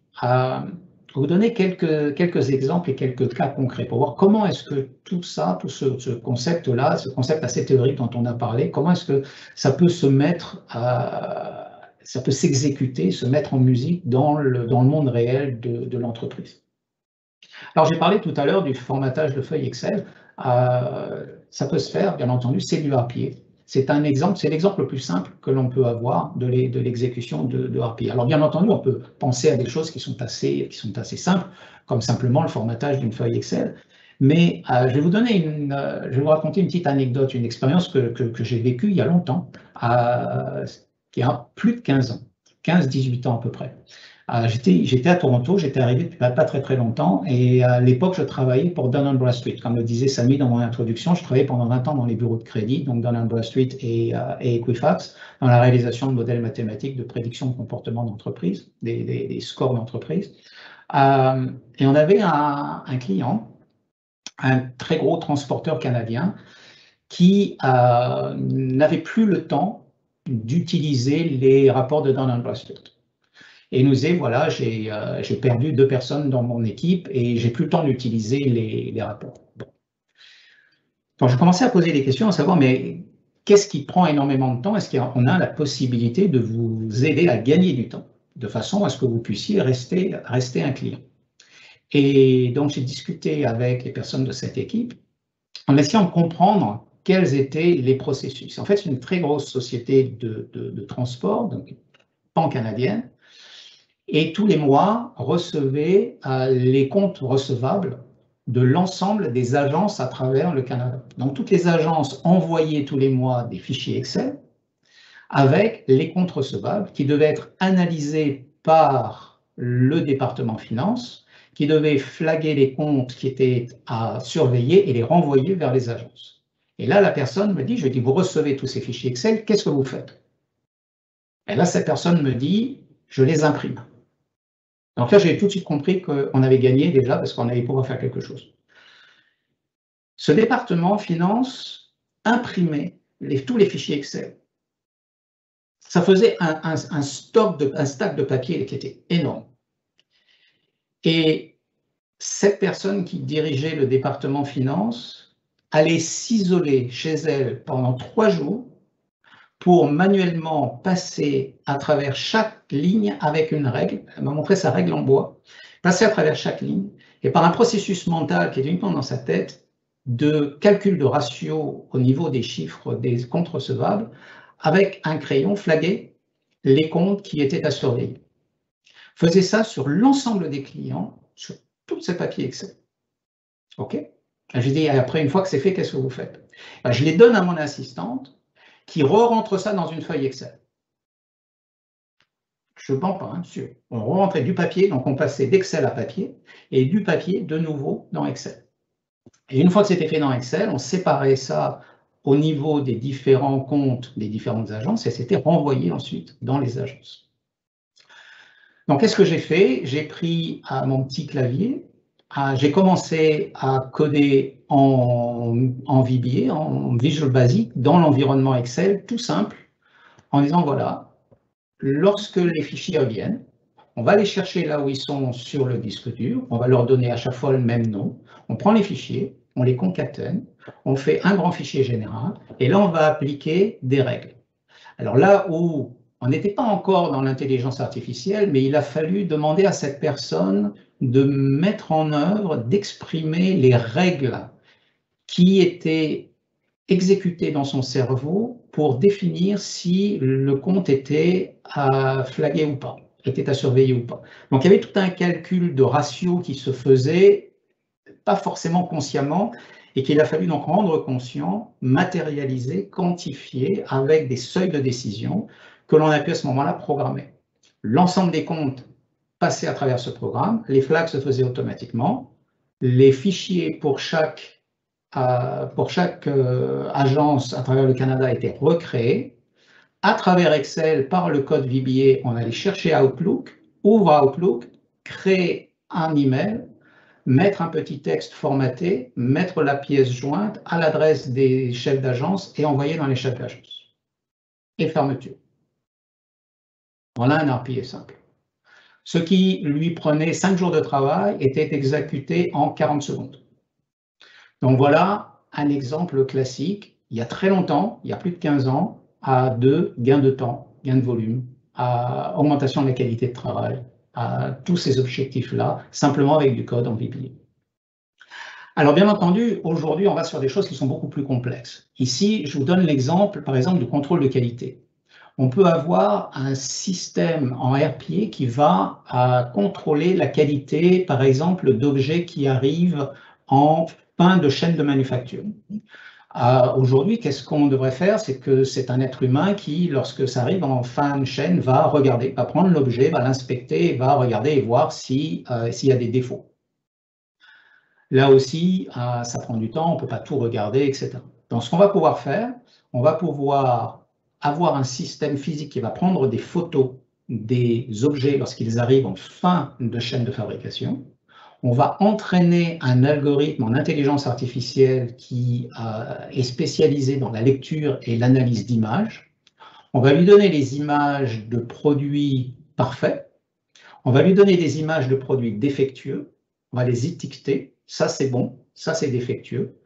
Speaker 2: Vous donner quelques exemples et quelques cas concrets pour voir comment est-ce que tout ça, tout ce concept-là, ce concept assez théorique dont on a parlé, comment est-ce que ça peut se mettre, ça peut s'exécuter, se mettre en musique dans le monde réel de l'entreprise. Alors j'ai parlé tout à l'heure du formatage de feuilles Excel. Ça peut se faire, bien entendu, c'est du RPA. C'est un exemple, c'est l'exemple le plus simple que l'on peut avoir de l'exécution de RPA. Alors bien entendu, on peut penser à des choses qui sont assez simples, comme simplement le formatage d'une feuille Excel. Mais je vais vous raconter une petite anecdote, une expérience que j'ai vécue il y a longtemps, il y a plus de 15 ans, 15-18 ans à peu près. J'étais à Toronto, j'étais arrivé depuis pas très très longtemps et à l'époque je travaillais pour Dun & Bradstreet. Comme le disait Samy dans mon introduction, je travaillais pendant 20 ans dans les bureaux de crédit, donc Dun & Bradstreet et Equifax, dans la réalisation de modèles mathématiques de prédiction de comportement d'entreprise, des scores d'entreprise. Et on avait un client, un très gros transporteur canadien, qui n'avait plus le temps d'utiliser les rapports de Dun & Bradstreet. Et il nous disait, voilà, j'ai perdu 2 personnes dans mon équipe et j'ai plus le temps d'utiliser les rapports. Bon. Donc, je commençais à poser des questions, à savoir, mais qu'est-ce qui prend énormément de temps? Est-ce qu'on a la possibilité de vous aider à gagner du temps, de façon à ce que vous puissiez rester un client? Et donc, j'ai discuté avec les personnes de cette équipe en essayant de comprendre quels étaient les processus. En fait, c'est une très grosse société de transport, donc pan-canadienne, et tous les mois recevait les comptes recevables de l'ensemble des agences à travers le Canada. Donc toutes les agences envoyaient tous les mois des fichiers Excel avec les comptes recevables qui devaient être analysés par le département finance, qui devait flaguer les comptes qui étaient à surveiller et les renvoyer vers les agences. Et là, la personne me dit, je dis, vous recevez tous ces fichiers Excel, qu'est-ce que vous faites? Et là, cette personne me dit, je les imprime. Donc là, j'ai tout de suite compris qu'on avait gagné déjà parce qu'on allait pouvoir faire quelque chose. Ce département finance imprimait tous les fichiers Excel. Ça faisait un stack de papier qui était énorme. Et cette personne qui dirigeait le département finance allait s'isoler chez elle pendant 3 jours pour manuellement passer à travers chaque ligne avec une règle. Elle m'a montré sa règle en bois. Passer à travers chaque ligne et par un processus mental qui est uniquement dans sa tête de calcul de ratio au niveau des chiffres des comptes recevables, avec un crayon flaguer les comptes qui étaient à surveiller. Faisait ça sur l'ensemble des clients, sur tous ces papiers Excel. OK? J'ai dit, après, une fois que c'est fait, qu'est-ce que vous faites? Je les donne à mon assistante qui re-rentre ça dans une feuille Excel. Je ne mens pas, hein, sûr. On rentrait du papier, donc on passait d'Excel à papier, et du papier de nouveau dans Excel. Et une fois que c'était fait dans Excel, on séparait ça au niveau des différents comptes des différentes agences, et c'était renvoyé ensuite dans les agences. Donc, qu'est-ce que j'ai fait? J'ai pris mon petit clavier, j'ai commencé à coder en VBA, en Visual Basic, dans l'environnement Excel, tout simple, en disant, voilà, lorsque les fichiers reviennent, on va les chercher là où ils sont sur le disque dur, on va leur donner à chaque fois le même nom, on prend les fichiers, on les concatène, on fait un grand fichier général, et là on va appliquer des règles. Alors là où on n'était pas encore dans l'intelligence artificielle, mais il a fallu demander à cette personne de mettre en œuvre, d'exprimer les règles qui étaient exécutées dans son cerveau pour définir si le compte était à flaguer ou pas, était à surveiller ou pas. Donc il y avait tout un calcul de ratio qui se faisait, pas forcément consciemment, et qu'il a fallu donc rendre conscient, matérialiser, quantifier avec des seuils de décision que l'on a pu à ce moment-là programmer. L'ensemble des comptes passaient à travers ce programme, les flags se faisaient automatiquement, les fichiers pour chaque agence à travers le Canada étaient recréés. À travers Excel, par le code VBA, on allait chercher Outlook, ouvre Outlook, créer un email, mettre un petit texte formaté, mettre la pièce jointe à l'adresse des chefs d'agence et envoyer dans les chefs d'agence. Et fermeture. Voilà un RPA simple. Ce qui lui prenait 5 jours de travail était exécuté en 40 secondes. Donc voilà un exemple classique, il y a très longtemps, il y a plus de 15 ans, de gain de temps, gain de volume, à augmentation de la qualité de travail, à tous ces objectifs-là, simplement avec du code en VBA. Alors bien entendu, aujourd'hui, on va sur des choses qui sont beaucoup plus complexes. Ici, je vous donne l'exemple, par exemple, du contrôle de qualité. On peut avoir un système en RPA qui va contrôler la qualité, par exemple, d'objets qui arrivent en fin de chaîne de manufacture. Aujourd'hui, qu'est-ce qu'on devrait faire? C'est que c'est un être humain qui, lorsque ça arrive en fin de chaîne, va regarder, va prendre l'objet, va l'inspecter, va regarder et voir s'il y a des défauts. Là aussi, ça prend du temps, on ne peut pas tout regarder, etc. Donc, ce qu'on va pouvoir faire, on va pouvoir avoir un système physique qui va prendre des photos des objets lorsqu'ils arrivent en fin de chaîne de fabrication. On va entraîner un algorithme en intelligence artificielle qui est spécialisé dans la lecture et l'analyse d'images. On va lui donner les images de produits parfaits. On va lui donner des images de produits défectueux. On va les étiqueter. Ça, c'est bon. Ça, c'est défectueux.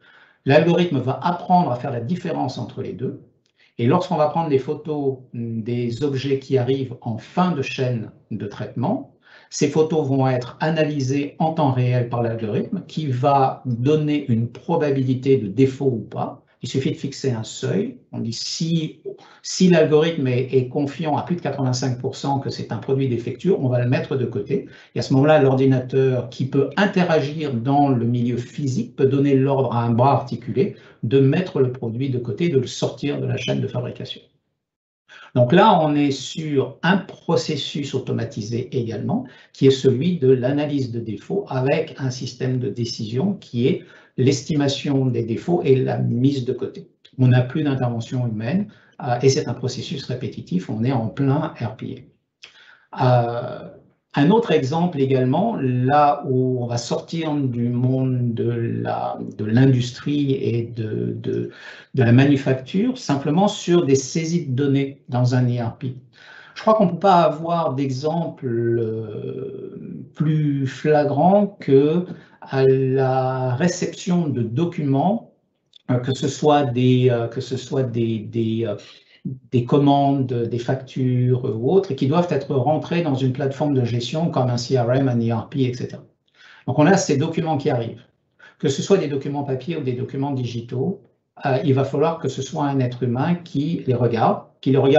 Speaker 2: L'algorithme va apprendre à faire la différence entre les deux. Et lorsqu'on va prendre des photos des objets qui arrivent en fin de chaîne de traitement, ces photos vont être analysées en temps réel par l'algorithme qui va donner une probabilité de défaut ou pas. Il suffit de fixer un seuil. On dit si l'algorithme est confiant à plus de 85% que c'est un produit défectueux, on va le mettre de côté. Et à ce moment-là, l'ordinateur qui peut interagir dans le milieu physique peut donner l'ordre à un bras articulé de mettre le produit de côté, de le sortir de la chaîne de fabrication. Donc là, on est sur un processus automatisé également, qui est celui de l'analyse de défauts avec un système de décision qui est l'estimation des défauts et la mise de côté. On n'a plus d'intervention humaine et c'est un processus répétitif, on est en plein RPA. Un autre exemple également, là où on va sortir du monde de l'industrie et de la manufacture, simplement sur des saisies de données dans un ERP. Je crois qu'on ne peut pas avoir d'exemple plus flagrant que à la réception de documents, que ce soit des commandes, des factures ou autres, et qui doivent être rentrées dans une plateforme de gestion comme un CRM, un ERP, etc. Donc on a ces documents qui arrivent. Que ce soit des documents papier ou des documents digitaux, il va falloir que ce soit un être humain qui les regarde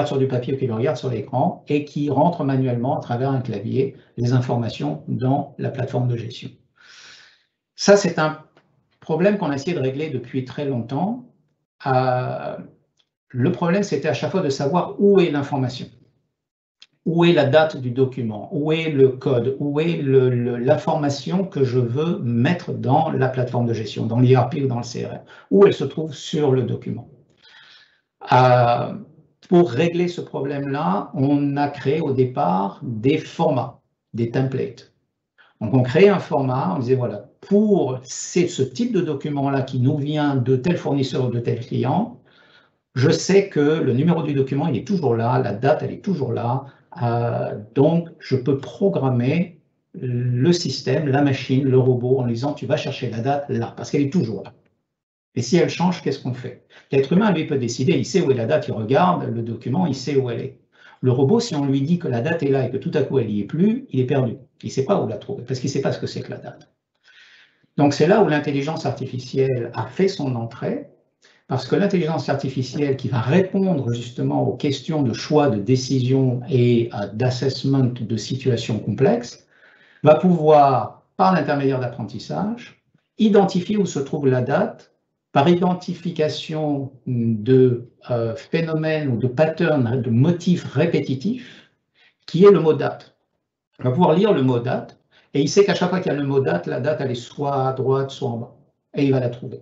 Speaker 2: sur du papier ou qui les regarde sur l'écran, et qui rentre manuellement à travers un clavier les informations dans la plateforme de gestion. Ça, c'est un problème qu'on a essayé de régler depuis très longtemps. Le problème, c'était à chaque fois de savoir où est l'information, où est la date du document, où est le code, où est l'information que je veux mettre dans la plateforme de gestion, dans l'ERP ou dans le CRM, où elle se trouve sur le document. Pour régler ce problème-là, on a créé au départ des formats, des templates. Donc on crée un format, on disait voilà, pour ce type de document-là qui nous vient de tel fournisseur ou de tel client, je sais que le numéro du document, il est toujours là, la date, elle est toujours là. Donc, je peux programmer le système, la machine, le robot, en disant, tu vas chercher la date là, parce qu'elle est toujours là. Et si elle change, qu'est-ce qu'on fait? L'être humain, lui, peut décider, il sait où est la date, il regarde le document, il sait où elle est. Le robot, si on lui dit que la date est là et que tout à coup, elle n'y est plus, il est perdu. Il ne sait pas où la trouver, parce qu'il ne sait pas ce que c'est que la date. Donc, c'est là où l'intelligence artificielle a fait son entrée, parce que l'intelligence artificielle qui va répondre justement aux questions de choix, de décision et d'assessment de situations complexes, va pouvoir, par l'intermédiaire d'apprentissage, identifier où se trouve la date par identification de phénomènes ou de patterns, de motifs répétitifs, qui est le mot date. Il va pouvoir lire le mot date, et il sait qu'à chaque fois qu'il y a le mot date, la date elle est soit à droite, soit en bas, et il va la trouver.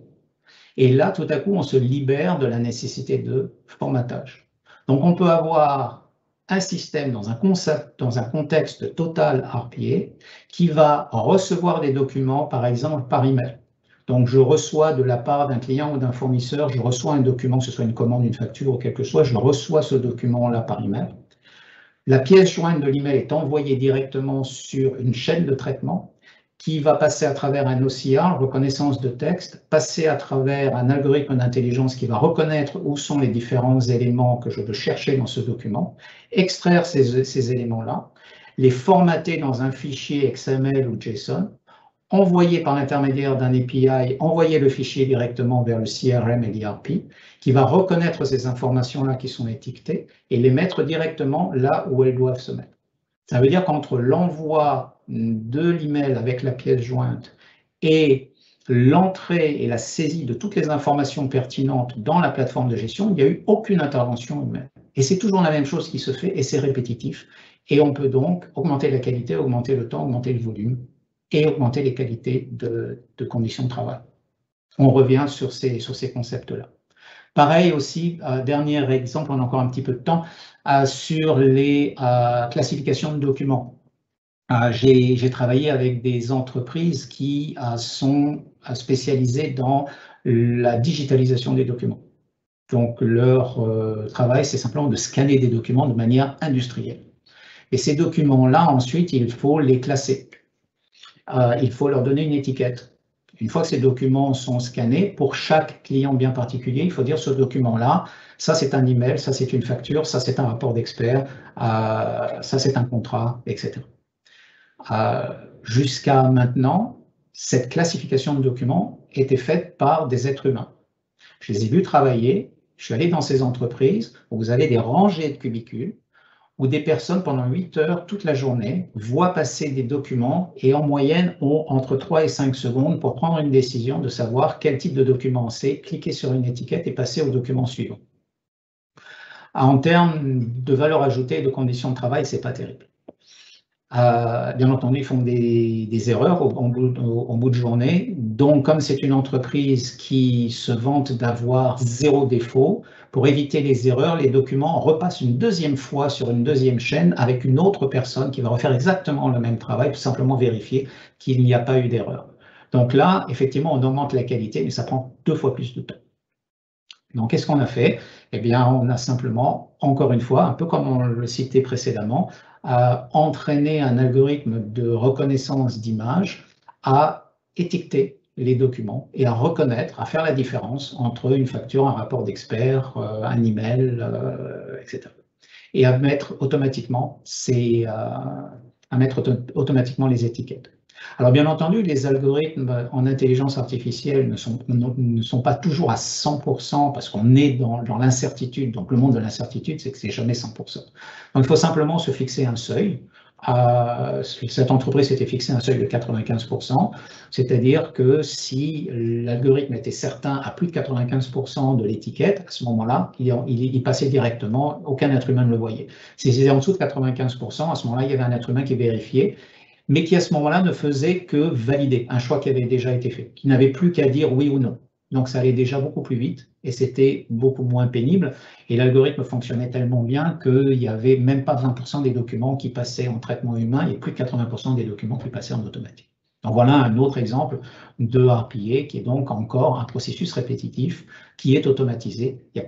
Speaker 2: Et là, tout à coup, on se libère de la nécessité de formatage. Donc, on peut avoir un système dans un contexte total RPA qui va recevoir des documents, par exemple, par email. Donc, je reçois de la part d'un client ou d'un fournisseur, je reçois un document, que ce soit une commande, une facture ou quelque chose, je reçois ce document-là par email. La pièce jointe de l'email est envoyée directement sur une chaîne de traitement qui va passer à travers un OCR, reconnaissance de texte, passer à travers un algorithme d'intelligence qui va reconnaître où sont les différents éléments que je veux chercher dans ce document, extraire ces éléments-là, les formater dans un fichier XML ou JSON, envoyer par l'intermédiaire d'un API, envoyer le fichier directement vers le CRM et l'ERP, qui va reconnaître ces informations-là qui sont étiquetées et les mettre directement là où elles doivent se mettre. Ça veut dire qu'entre l'envoi de l'email avec la pièce jointe et l'entrée et la saisie de toutes les informations pertinentes dans la plateforme de gestion, il n'y a eu aucune intervention humaine. Et c'est toujours la même chose qui se fait et c'est répétitif. Et on peut donc augmenter la qualité, augmenter le temps, augmenter le volume et augmenter les qualités de conditions de travail. On revient sur ces concepts-là. Pareil aussi, dernier exemple, on a encore un petit peu de temps, sur les classifications de documents. J'ai travaillé avec des entreprises qui sont spécialisées dans la digitalisation des documents. Donc, leur travail, c'est simplement de scanner des documents de manière industrielle. Et ces documents-là, ensuite, il faut les classer. Il faut leur donner une étiquette. Une fois que ces documents sont scannés, pour chaque client bien particulier, il faut dire ce document-là, ça c'est un email, ça c'est une facture, ça c'est un rapport d'expert, ça c'est un contrat, etc. Jusqu'à maintenant, cette classification de documents était faite par des êtres humains. Je les ai vus travailler, je suis allé dans ces entreprises où vous avez des rangées de cubicules, où des personnes pendant 8 heures toute la journée voient passer des documents et en moyenne ont entre 3 et 5 secondes pour prendre une décision de savoir quel type de document c'est, cliquer sur une étiquette et passer au document suivant. En termes de valeur ajoutée et de conditions de travail, c'est pas terrible. Bien entendu, ils font des erreurs au bout de journée. Donc, comme c'est une entreprise qui se vante d'avoir 0 défaut, pour éviter les erreurs, les documents repassent une deuxième fois sur une deuxième chaîne avec une autre personne qui va refaire exactement le même travail, pour simplement vérifier qu'il n'y a pas eu d'erreur. Donc là, effectivement, on augmente la qualité, mais ça prend 2 fois plus de temps. Donc, qu'est-ce qu'on a fait? Eh bien, on a simplement, encore une fois, un peu comme on le citait précédemment, entraîné un algorithme de reconnaissance d'image à étiqueter les documents et à reconnaître, à faire la différence entre une facture, un rapport d'expert, un email, etc. Et à mettre automatiquement les étiquettes. Alors bien entendu, les algorithmes en intelligence artificielle ne sont pas toujours à 100% parce qu'on est dans l'incertitude. Donc le monde de l'incertitude, c'est que c'est jamais 100%. Donc il faut simplement se fixer un seuil. Cette entreprise s'était fixé un seuil de 95%, c'est-à-dire que si l'algorithme était certain à plus de 95% de l'étiquette, à ce moment-là, il passait directement, aucun être humain ne le voyait. Si c'était en dessous de 95%, à ce moment-là, il y avait un être humain qui vérifiait, mais qui à ce moment-là ne faisait que valider un choix qui avait déjà été fait, qui n'avait plus qu'à dire oui ou non. Donc ça allait déjà beaucoup plus vite et c'était beaucoup moins pénible. Et l'algorithme fonctionnait tellement bien qu'il n'y avait même pas 20% des documents qui passaient en traitement humain et plus de 80% des documents qui passaient en automatique. Donc voilà un autre exemple de RPA qui est donc encore un processus répétitif qui est automatisé. Il n'y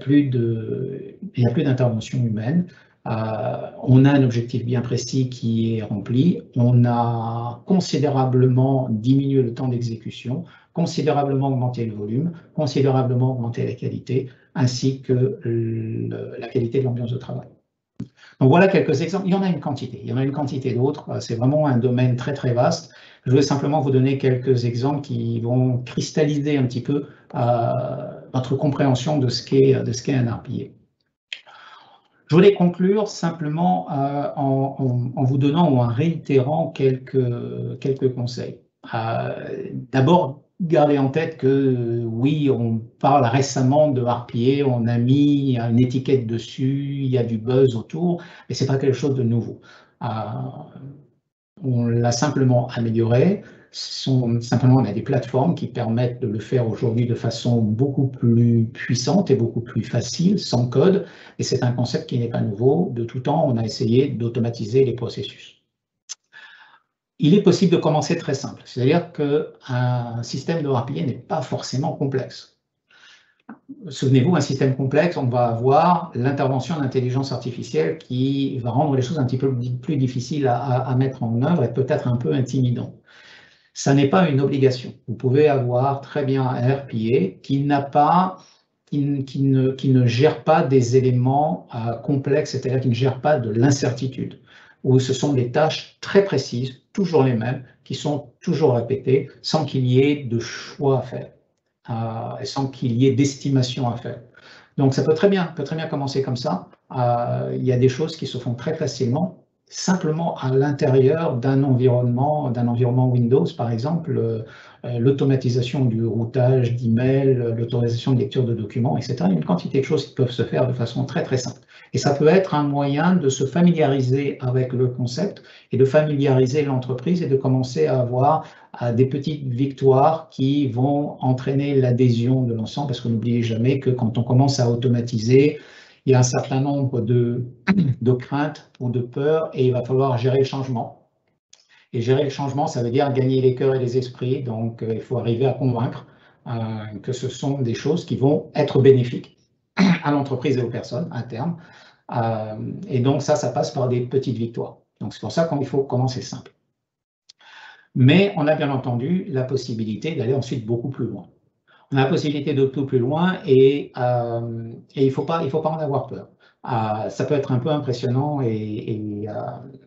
Speaker 2: a plus d'intervention humaine. On a un objectif bien précis qui est rempli. On a considérablement diminué le temps d'exécution, considérablement augmenté le volume, considérablement augmenté la qualité, ainsi que la qualité de l'ambiance de travail. Donc voilà quelques exemples. Il y en a une quantité. Il y en a une quantité d'autres. C'est vraiment un domaine très très vaste. Je voulais simplement vous donner quelques exemples qui vont cristalliser un petit peu votre compréhension de ce qu'est un RPA. Je voulais conclure simplement en vous donnant ou en réitérant quelques conseils. D'abord, gardez en tête que oui, on parle récemment de RPA, on a mis une étiquette dessus, il y a du buzz autour, mais ce n'est pas quelque chose de nouveau. On l'a simplement amélioré. Simplement, on a des plateformes qui permettent de le faire aujourd'hui de façon beaucoup plus puissante et beaucoup plus facile, sans code. Et c'est un concept qui n'est pas nouveau. De tout temps, on a essayé d'automatiser les processus. Il est possible de commencer très simple. C'est-à-dire qu'un système de RPA n'est pas forcément complexe. Souvenez-vous, un système complexe, on va avoir l'intervention d'intelligence artificielle qui va rendre les choses un petit peu plus difficiles à mettre en œuvre et peut-être un peu intimidant. Ça n'est pas une obligation. Vous pouvez avoir très bien un RPA qui ne gère pas des éléments complexes, c'est-à-dire qui ne gère pas de l'incertitude, où ce sont des tâches très précises, toujours les mêmes, qui sont toujours répétées, sans qu'il y ait de choix à faire, et sans qu'il y ait d'estimation à faire. Donc ça peut très bien commencer comme ça. Il y a des choses qui se font très facilement. simplement à l'intérieur d'un environnement Windows, par exemple, l'automatisation du routage d'emails, l'autorisation de lecture de documents, etc. Il y a une quantité de choses qui peuvent se faire de façon très très simple. Et ça peut être un moyen de se familiariser avec le concept et de familiariser l'entreprise et de commencer à avoir des petites victoires qui vont entraîner l'adhésion de l'ensemble, parce que n'oubliez jamais que quand on commence à automatiser, il y a un certain nombre de craintes ou de peurs et il va falloir gérer le changement. Et gérer le changement, ça veut dire gagner les cœurs et les esprits. Donc, il faut arriver à convaincre que ce sont des choses qui vont être bénéfiques à l'entreprise et aux personnes à terme. Et donc, ça passe par des petites victoires. Donc, c'est pour ça qu'il faut commencer simple. Mais on a bien entendu la possibilité d'aller ensuite beaucoup plus loin. On a la possibilité de tout plus loin et il faut pas en avoir peur. Ça peut être un peu impressionnant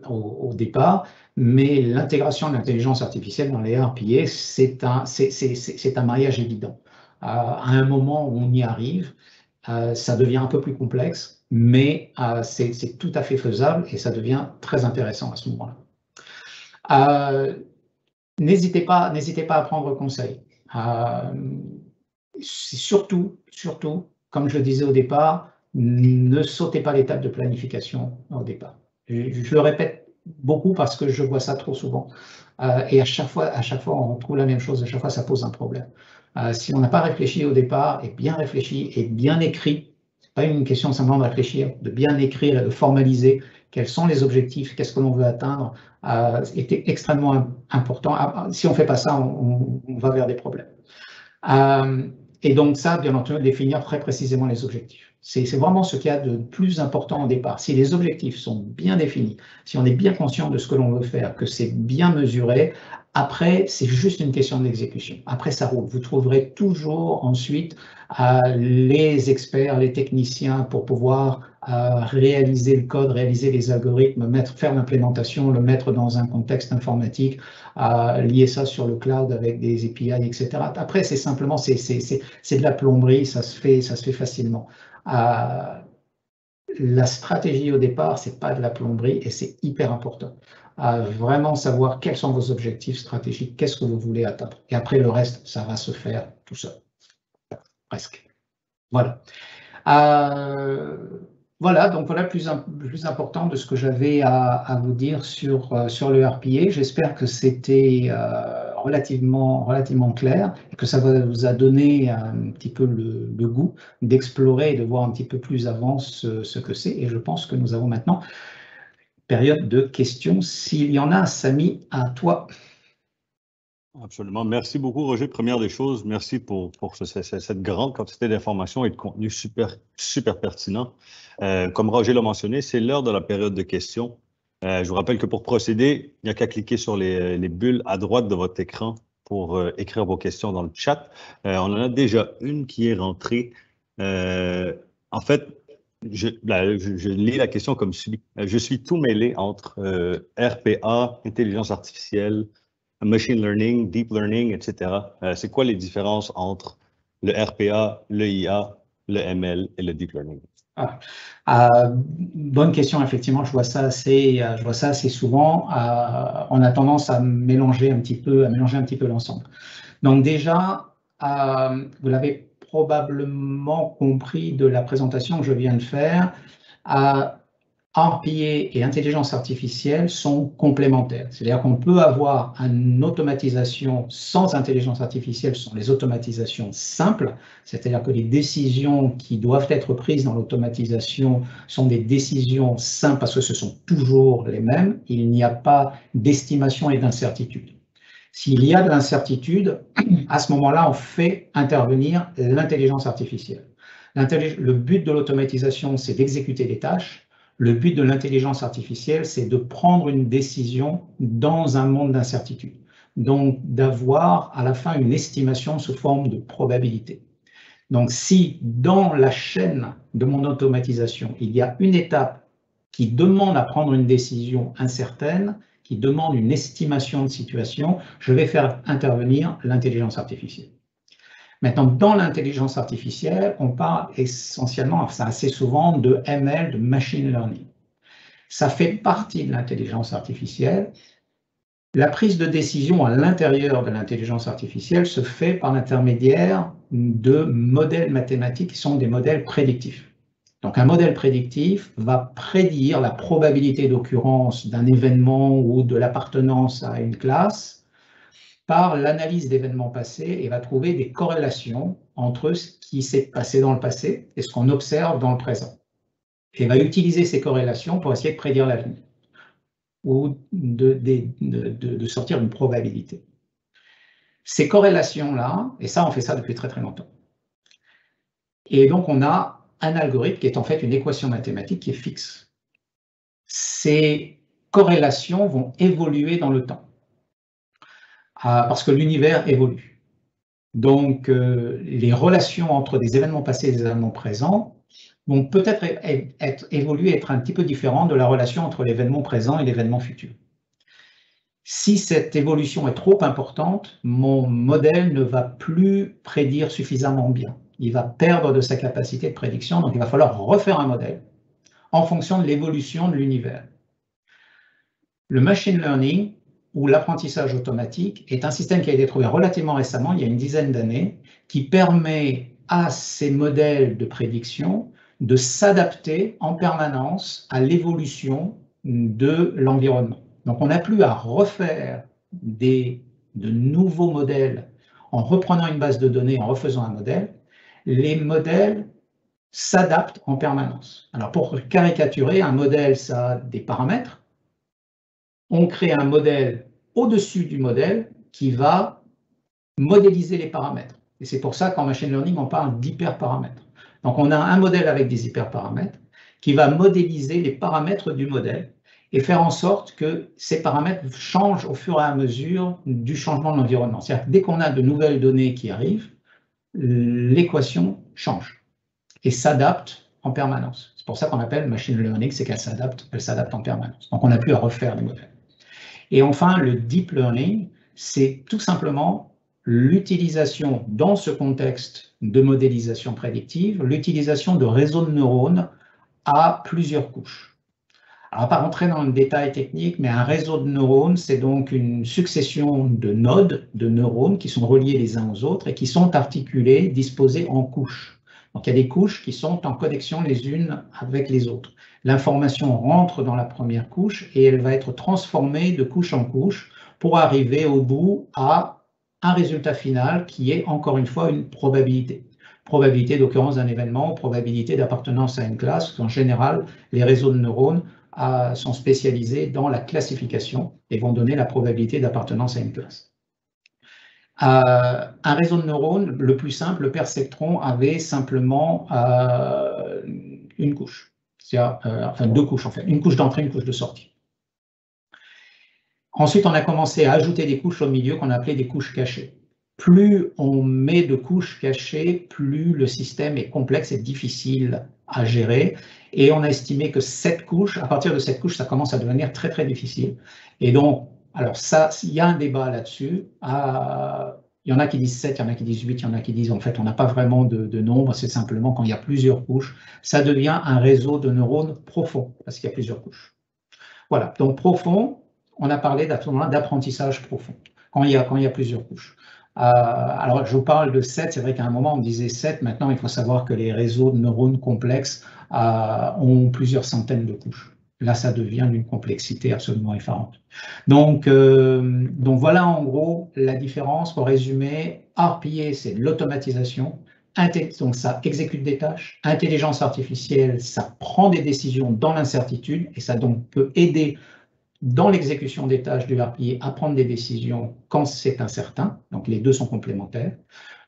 Speaker 2: au départ, mais l'intégration de l'intelligence artificielle dans les RPA, c'est un mariage évident. À un moment où on y arrive, ça devient un peu plus complexe, mais c'est tout à fait faisable et ça devient très intéressant à ce moment-là. N'hésitez pas à prendre conseil. Surtout, comme je le disais au départ, ne sautez pas l'étape de planification au départ. Je le répète beaucoup parce que je vois ça trop souvent. Et à chaque fois, on trouve la même chose, à chaque fois, ça pose un problème. Si on n'a pas réfléchi au départ, et bien réfléchi, et bien écrit, ce n'est pas une question simplement de réfléchir, de bien écrire et de formaliser quels sont les objectifs, qu'est-ce que l'on veut atteindre, est extrêmement important. Si on ne fait pas ça, on va vers des problèmes. Et donc ça, bien entendu, définir très précisément les objectifs. C'est vraiment ce qu'il y a de plus important au départ. Si les objectifs sont bien définis, si on est bien conscient de ce que l'on veut faire, que c'est bien mesuré, après, c'est juste une question d'exécution. Après, ça roule. Vous trouverez toujours ensuite les experts, les techniciens pour pouvoir réaliser le code, réaliser les algorithmes, faire l'implémentation, le mettre dans un contexte informatique, lier ça sur le cloud avec des API, etc. Après, c'est simplement, c'est de la plomberie, ça se fait facilement. La stratégie au départ, c'est pas de la plomberie et c'est hyper important. Vraiment savoir quels sont vos objectifs stratégiques, qu'est-ce que vous voulez atteindre. Et après, le reste, ça va se faire tout seul. Presque. Voilà. Voilà, donc voilà le plus important de ce que j'avais à vous dire sur le RPA. J'espère que c'était relativement clair et que ça vous a donné un petit peu le goût d'explorer et de voir un petit peu plus avant ce que c'est. Et je pense que nous avons maintenant une période de questions. S'il y en a, Samy, à toi.
Speaker 1: Absolument. Merci beaucoup, Roger. Première des choses, merci pour cette grande quantité d'informations et de contenu super pertinent. Comme Roger l'a mentionné, c'est l'heure de la période de questions. Je vous rappelle que pour procéder, il n'y a qu'à cliquer sur les bulles à droite de votre écran pour écrire vos questions dans le chat. On en a déjà une qui est rentrée. En fait, je lis la question comme suit. Je suis tout mêlé entre RPA, intelligence artificielle, machine learning, deep learning, etc. C'est quoi les différences entre le RPA, le IA, le ML et le deep learning?
Speaker 2: Bonne question, effectivement, je vois ça assez souvent. On a tendance à mélanger un petit peu l'ensemble. Donc déjà, vous l'avez probablement compris de la présentation que je viens de faire, RPA et intelligence artificielle sont complémentaires. C'est-à-dire qu'on peut avoir une automatisation sans intelligence artificielle, ce sont les automatisations simples, c'est-à-dire que les décisions qui doivent être prises dans l'automatisation sont des décisions simples parce que ce sont toujours les mêmes. Il n'y a pas d'estimation et d'incertitude. S'il y a de l'incertitude, à ce moment-là, on fait intervenir l'intelligence artificielle. Le but de l'automatisation, c'est d'exécuter des tâches. Le but de l'intelligence artificielle, c'est de prendre une décision dans un monde d'incertitude. Donc, d'avoir à la fin une estimation sous forme de probabilité. Donc, si dans la chaîne de mon automatisation, il y a une étape qui demande à prendre une décision incertaine, qui demande une estimation de situation, je vais faire intervenir l'intelligence artificielle. Maintenant, dans l'intelligence artificielle, on parle essentiellement, enfin assez souvent, de ML, de machine learning. Ça fait partie de l'intelligence artificielle. La prise de décision à l'intérieur de l'intelligence artificielle se fait par l'intermédiaire de modèles mathématiques qui sont des modèles prédictifs. Donc un modèle prédictif va prédire la probabilité d'occurrence d'un événement ou de l'appartenance à une classe par l'analyse d'événements passés et va trouver des corrélations entre ce qui s'est passé dans le passé et ce qu'on observe dans le présent. Et va utiliser ces corrélations pour essayer de prédire l'avenir ou de sortir une probabilité. Ces corrélations-là, et ça, on fait ça depuis très très longtemps. Et donc, on a un algorithme qui est en fait une équation mathématique qui est fixe. Ces corrélations vont évoluer dans le temps, parce que l'univers évolue. Donc, les relations entre des événements passés et des événements présents vont peut-être évoluer, être un petit peu différentes de la relation entre l'événement présent et l'événement futur. Si cette évolution est trop importante, mon modèle ne va plus prédire suffisamment bien. Il va perdre de sa capacité de prédiction, donc il va falloir refaire un modèle en fonction de l'évolution de l'univers. Le machine learning ou l'apprentissage automatique est un système qui a été trouvé relativement récemment, il y a une dizaine d'années, qui permet à ces modèles de prédiction de s'adapter en permanence à l'évolution de l'environnement. Donc on n'a plus à refaire de nouveaux modèles en reprenant une base de données, en refaisant un modèle. Les modèles s'adaptent en permanence. Alors pour caricaturer, un modèle, ça a des paramètres. On crée un modèle au-dessus du modèle qui va modéliser les paramètres. Et c'est pour ça qu'en machine learning, on parle d'hyperparamètres. Donc on a un modèle avec des hyperparamètres qui va modéliser les paramètres du modèle et faire en sorte que ces paramètres changent au fur et à mesure du changement de l'environnement. C'est-à-dire que dès qu'on a de nouvelles données qui arrivent, l'équation change et s'adapte en permanence. C'est pour ça qu'on appelle machine learning, c'est qu'elle s'adapte en permanence. Donc on n'a plus à refaire les modèles. Et enfin, le deep learning, c'est tout simplement l'utilisation, dans ce contexte de modélisation prédictive, l'utilisation de réseaux de neurones à plusieurs couches. Alors, on ne va pas rentrer dans le détail technique, mais un réseau de neurones, c'est donc une succession de nodes de neurones qui sont reliés les uns aux autres et qui sont articulés, disposés en couches. Donc, il y a des couches qui sont en connexion les unes avec les autres. L'information rentre dans la première couche et elle va être transformée de couche en couche pour arriver au bout à un résultat final qui est encore une fois une probabilité. Probabilité d'occurrence d'un événement, probabilité d'appartenance à une classe. En général, les réseaux de neurones sont spécialisés dans la classification et vont donner la probabilité d'appartenance à une classe. Un réseau de neurones, le plus simple, le perceptron, avait simplement une couche. Enfin deux couches en fait, une couche d'entrée, une couche de sortie. Ensuite, on a commencé à ajouter des couches au milieu qu'on appelait des couches cachées. Plus on met de couches cachées, plus le système est complexe et difficile à gérer. Et on a estimé que cette couche, à partir de cette couche, ça commence à devenir très très difficile. Et donc, alors ça, il y a un débat là-dessus. Il y en a qui disent 7, il y en a qui disent 8, il y en a qui disent en fait on n'a pas vraiment de nombre, c'est simplement quand il y a plusieurs couches, ça devient un réseau de neurones profond, parce qu'il y a plusieurs couches. Voilà, donc profond, on a parlé d'apprentissage profond, quand il y a plusieurs couches. Alors je vous parle de 7, c'est vrai qu'à un moment on disait 7, maintenant il faut savoir que les réseaux de neurones complexes ont plusieurs centaines de couches. Là, ça devient d'une complexité absolument effarante. Donc voilà en gros la différence. Pour résumer, RPA, c'est de l'automatisation. Donc ça exécute des tâches. Intelligence artificielle, ça prend des décisions dans l'incertitude et ça donc peut aider dans l'exécution des tâches du RPA à prendre des décisions quand c'est incertain. Donc les deux sont complémentaires.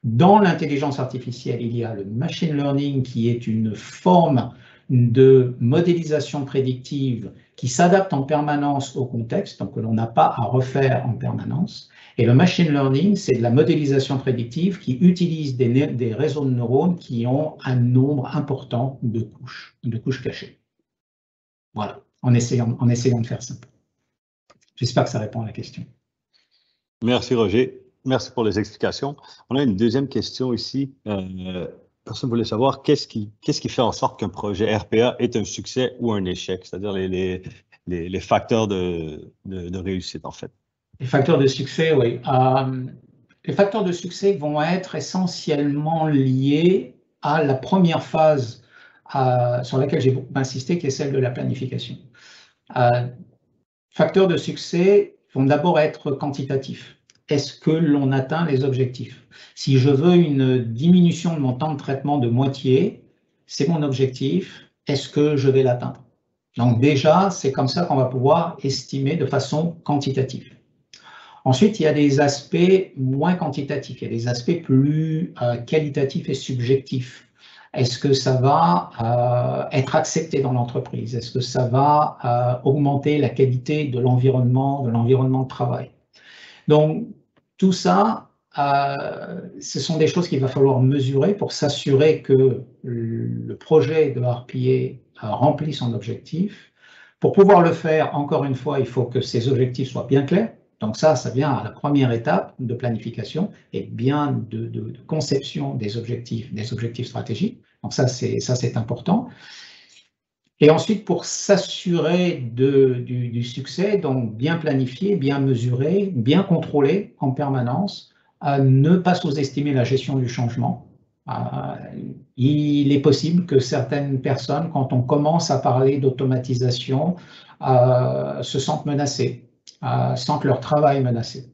Speaker 2: Dans l'intelligence artificielle, il y a le machine learning qui est une forme de modélisation prédictive qui s'adapte en permanence au contexte, donc que l'on n'a pas à refaire en permanence. Et le machine learning, c'est de la modélisation prédictive qui utilise des réseaux de neurones qui ont un nombre important de couches cachées. Voilà, en essayant de faire simple. J'espère que ça répond à la question.
Speaker 1: Merci Roger. Merci pour les explications. On a une deuxième question ici. personne voulait savoir qu'est-ce qui fait en sorte qu'un projet RPA est un succès ou un échec, c'est-à-dire les facteurs de réussite, en fait.
Speaker 2: Les facteurs de succès, oui. Les facteurs de succès vont être essentiellement liés à la première phase sur laquelle j'ai beaucoup insisté, qui est celle de la planification. Facteurs de succès vont d'abord être quantitatifs. Est-ce que l'on atteint les objectifs? Si je veux une diminution de mon temps de traitement de moitié, c'est mon objectif. Est-ce que je vais l'atteindre? Donc déjà, c'est comme ça qu'on va pouvoir estimer de façon quantitative. Ensuite, il y a des aspects moins quantitatifs, il y a des aspects plus qualitatifs et subjectifs. Est-ce que ça va être accepté dans l'entreprise? Est-ce que ça va augmenter la qualité de l'environnement de travail? Donc, tout ça, ce sont des choses qu'il va falloir mesurer pour s'assurer que le projet de RPA remplit son objectif. Pour pouvoir le faire, encore une fois, il faut que ces objectifs soient bien clairs. Donc ça vient à la première étape de planification et bien de conception des objectifs stratégiques. Donc ça, c'est important. Et ensuite, pour s'assurer du succès, donc bien planifier, bien mesurer, bien contrôler en permanence, ne pas sous-estimer la gestion du changement. Il est possible que certaines personnes, quand on commence à parler d'automatisation, se sentent menacées, sentent leur travail menacé.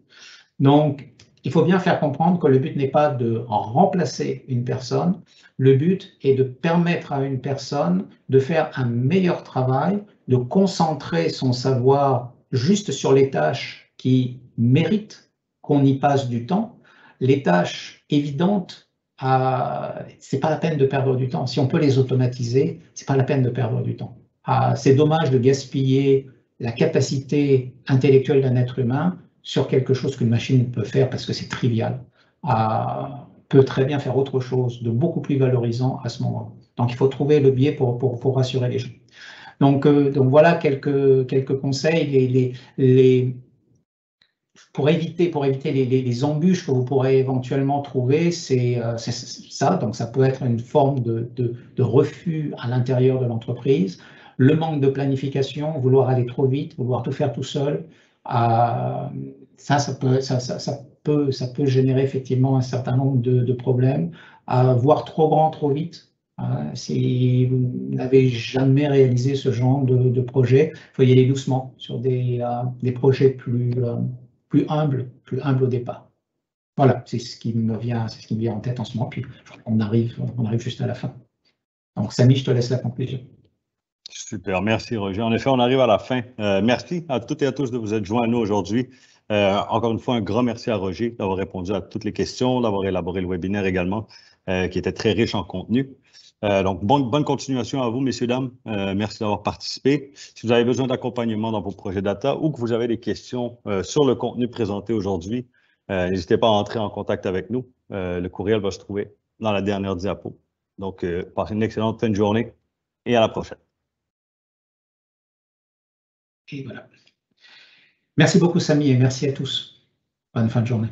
Speaker 2: Donc, il faut bien faire comprendre que le but n'est pas de remplacer une personne, le but est de permettre à une personne de faire un meilleur travail, de concentrer son savoir juste sur les tâches qui méritent qu'on y passe du temps. Les tâches évidentes, c'est pas la peine de perdre du temps. Si on peut les automatiser, c'est pas la peine de perdre du temps. C'est dommage de gaspiller la capacité intellectuelle d'un être humain sur quelque chose qu'une machine peut faire parce que c'est trivial, peut très bien faire autre chose de beaucoup plus valorisant à ce moment-là. Donc il faut trouver le biais pour rassurer les gens. Donc voilà quelques conseils. Pour éviter les embûches que vous pourrez éventuellement trouver, c'est ça. Donc ça peut être une forme de refus à l'intérieur de l'entreprise. Le manque de planification, vouloir aller trop vite, vouloir tout faire tout seul, ça peut générer effectivement un certain nombre de problèmes. Voir trop grand, trop vite. Si vous n'avez jamais réalisé ce genre de projet, il faut y aller doucement sur des projets plus humbles au départ. Voilà, c'est ce qui me vient en tête en ce moment. Puis on arrive juste à la fin. Donc Samy, je te laisse la conclusion.
Speaker 1: Super, merci Roger. En effet, on arrive à la fin. Merci à toutes et à tous de vous être joints à nous aujourd'hui. Encore une fois, un grand merci à Roger d'avoir répondu à toutes les questions, d'avoir élaboré le webinaire également, qui était très riche en contenu. Donc, bonne continuation à vous, messieurs, dames. Merci d'avoir participé. Si vous avez besoin d'accompagnement dans vos projets data ou que vous avez des questions sur le contenu présenté aujourd'hui, n'hésitez pas à entrer en contact avec nous. Le courriel va se trouver dans la dernière diapo. Donc, passez une excellente fin de journée et à la prochaine.
Speaker 2: Et voilà. Merci beaucoup, Samy, et merci à tous. Bonne fin de journée.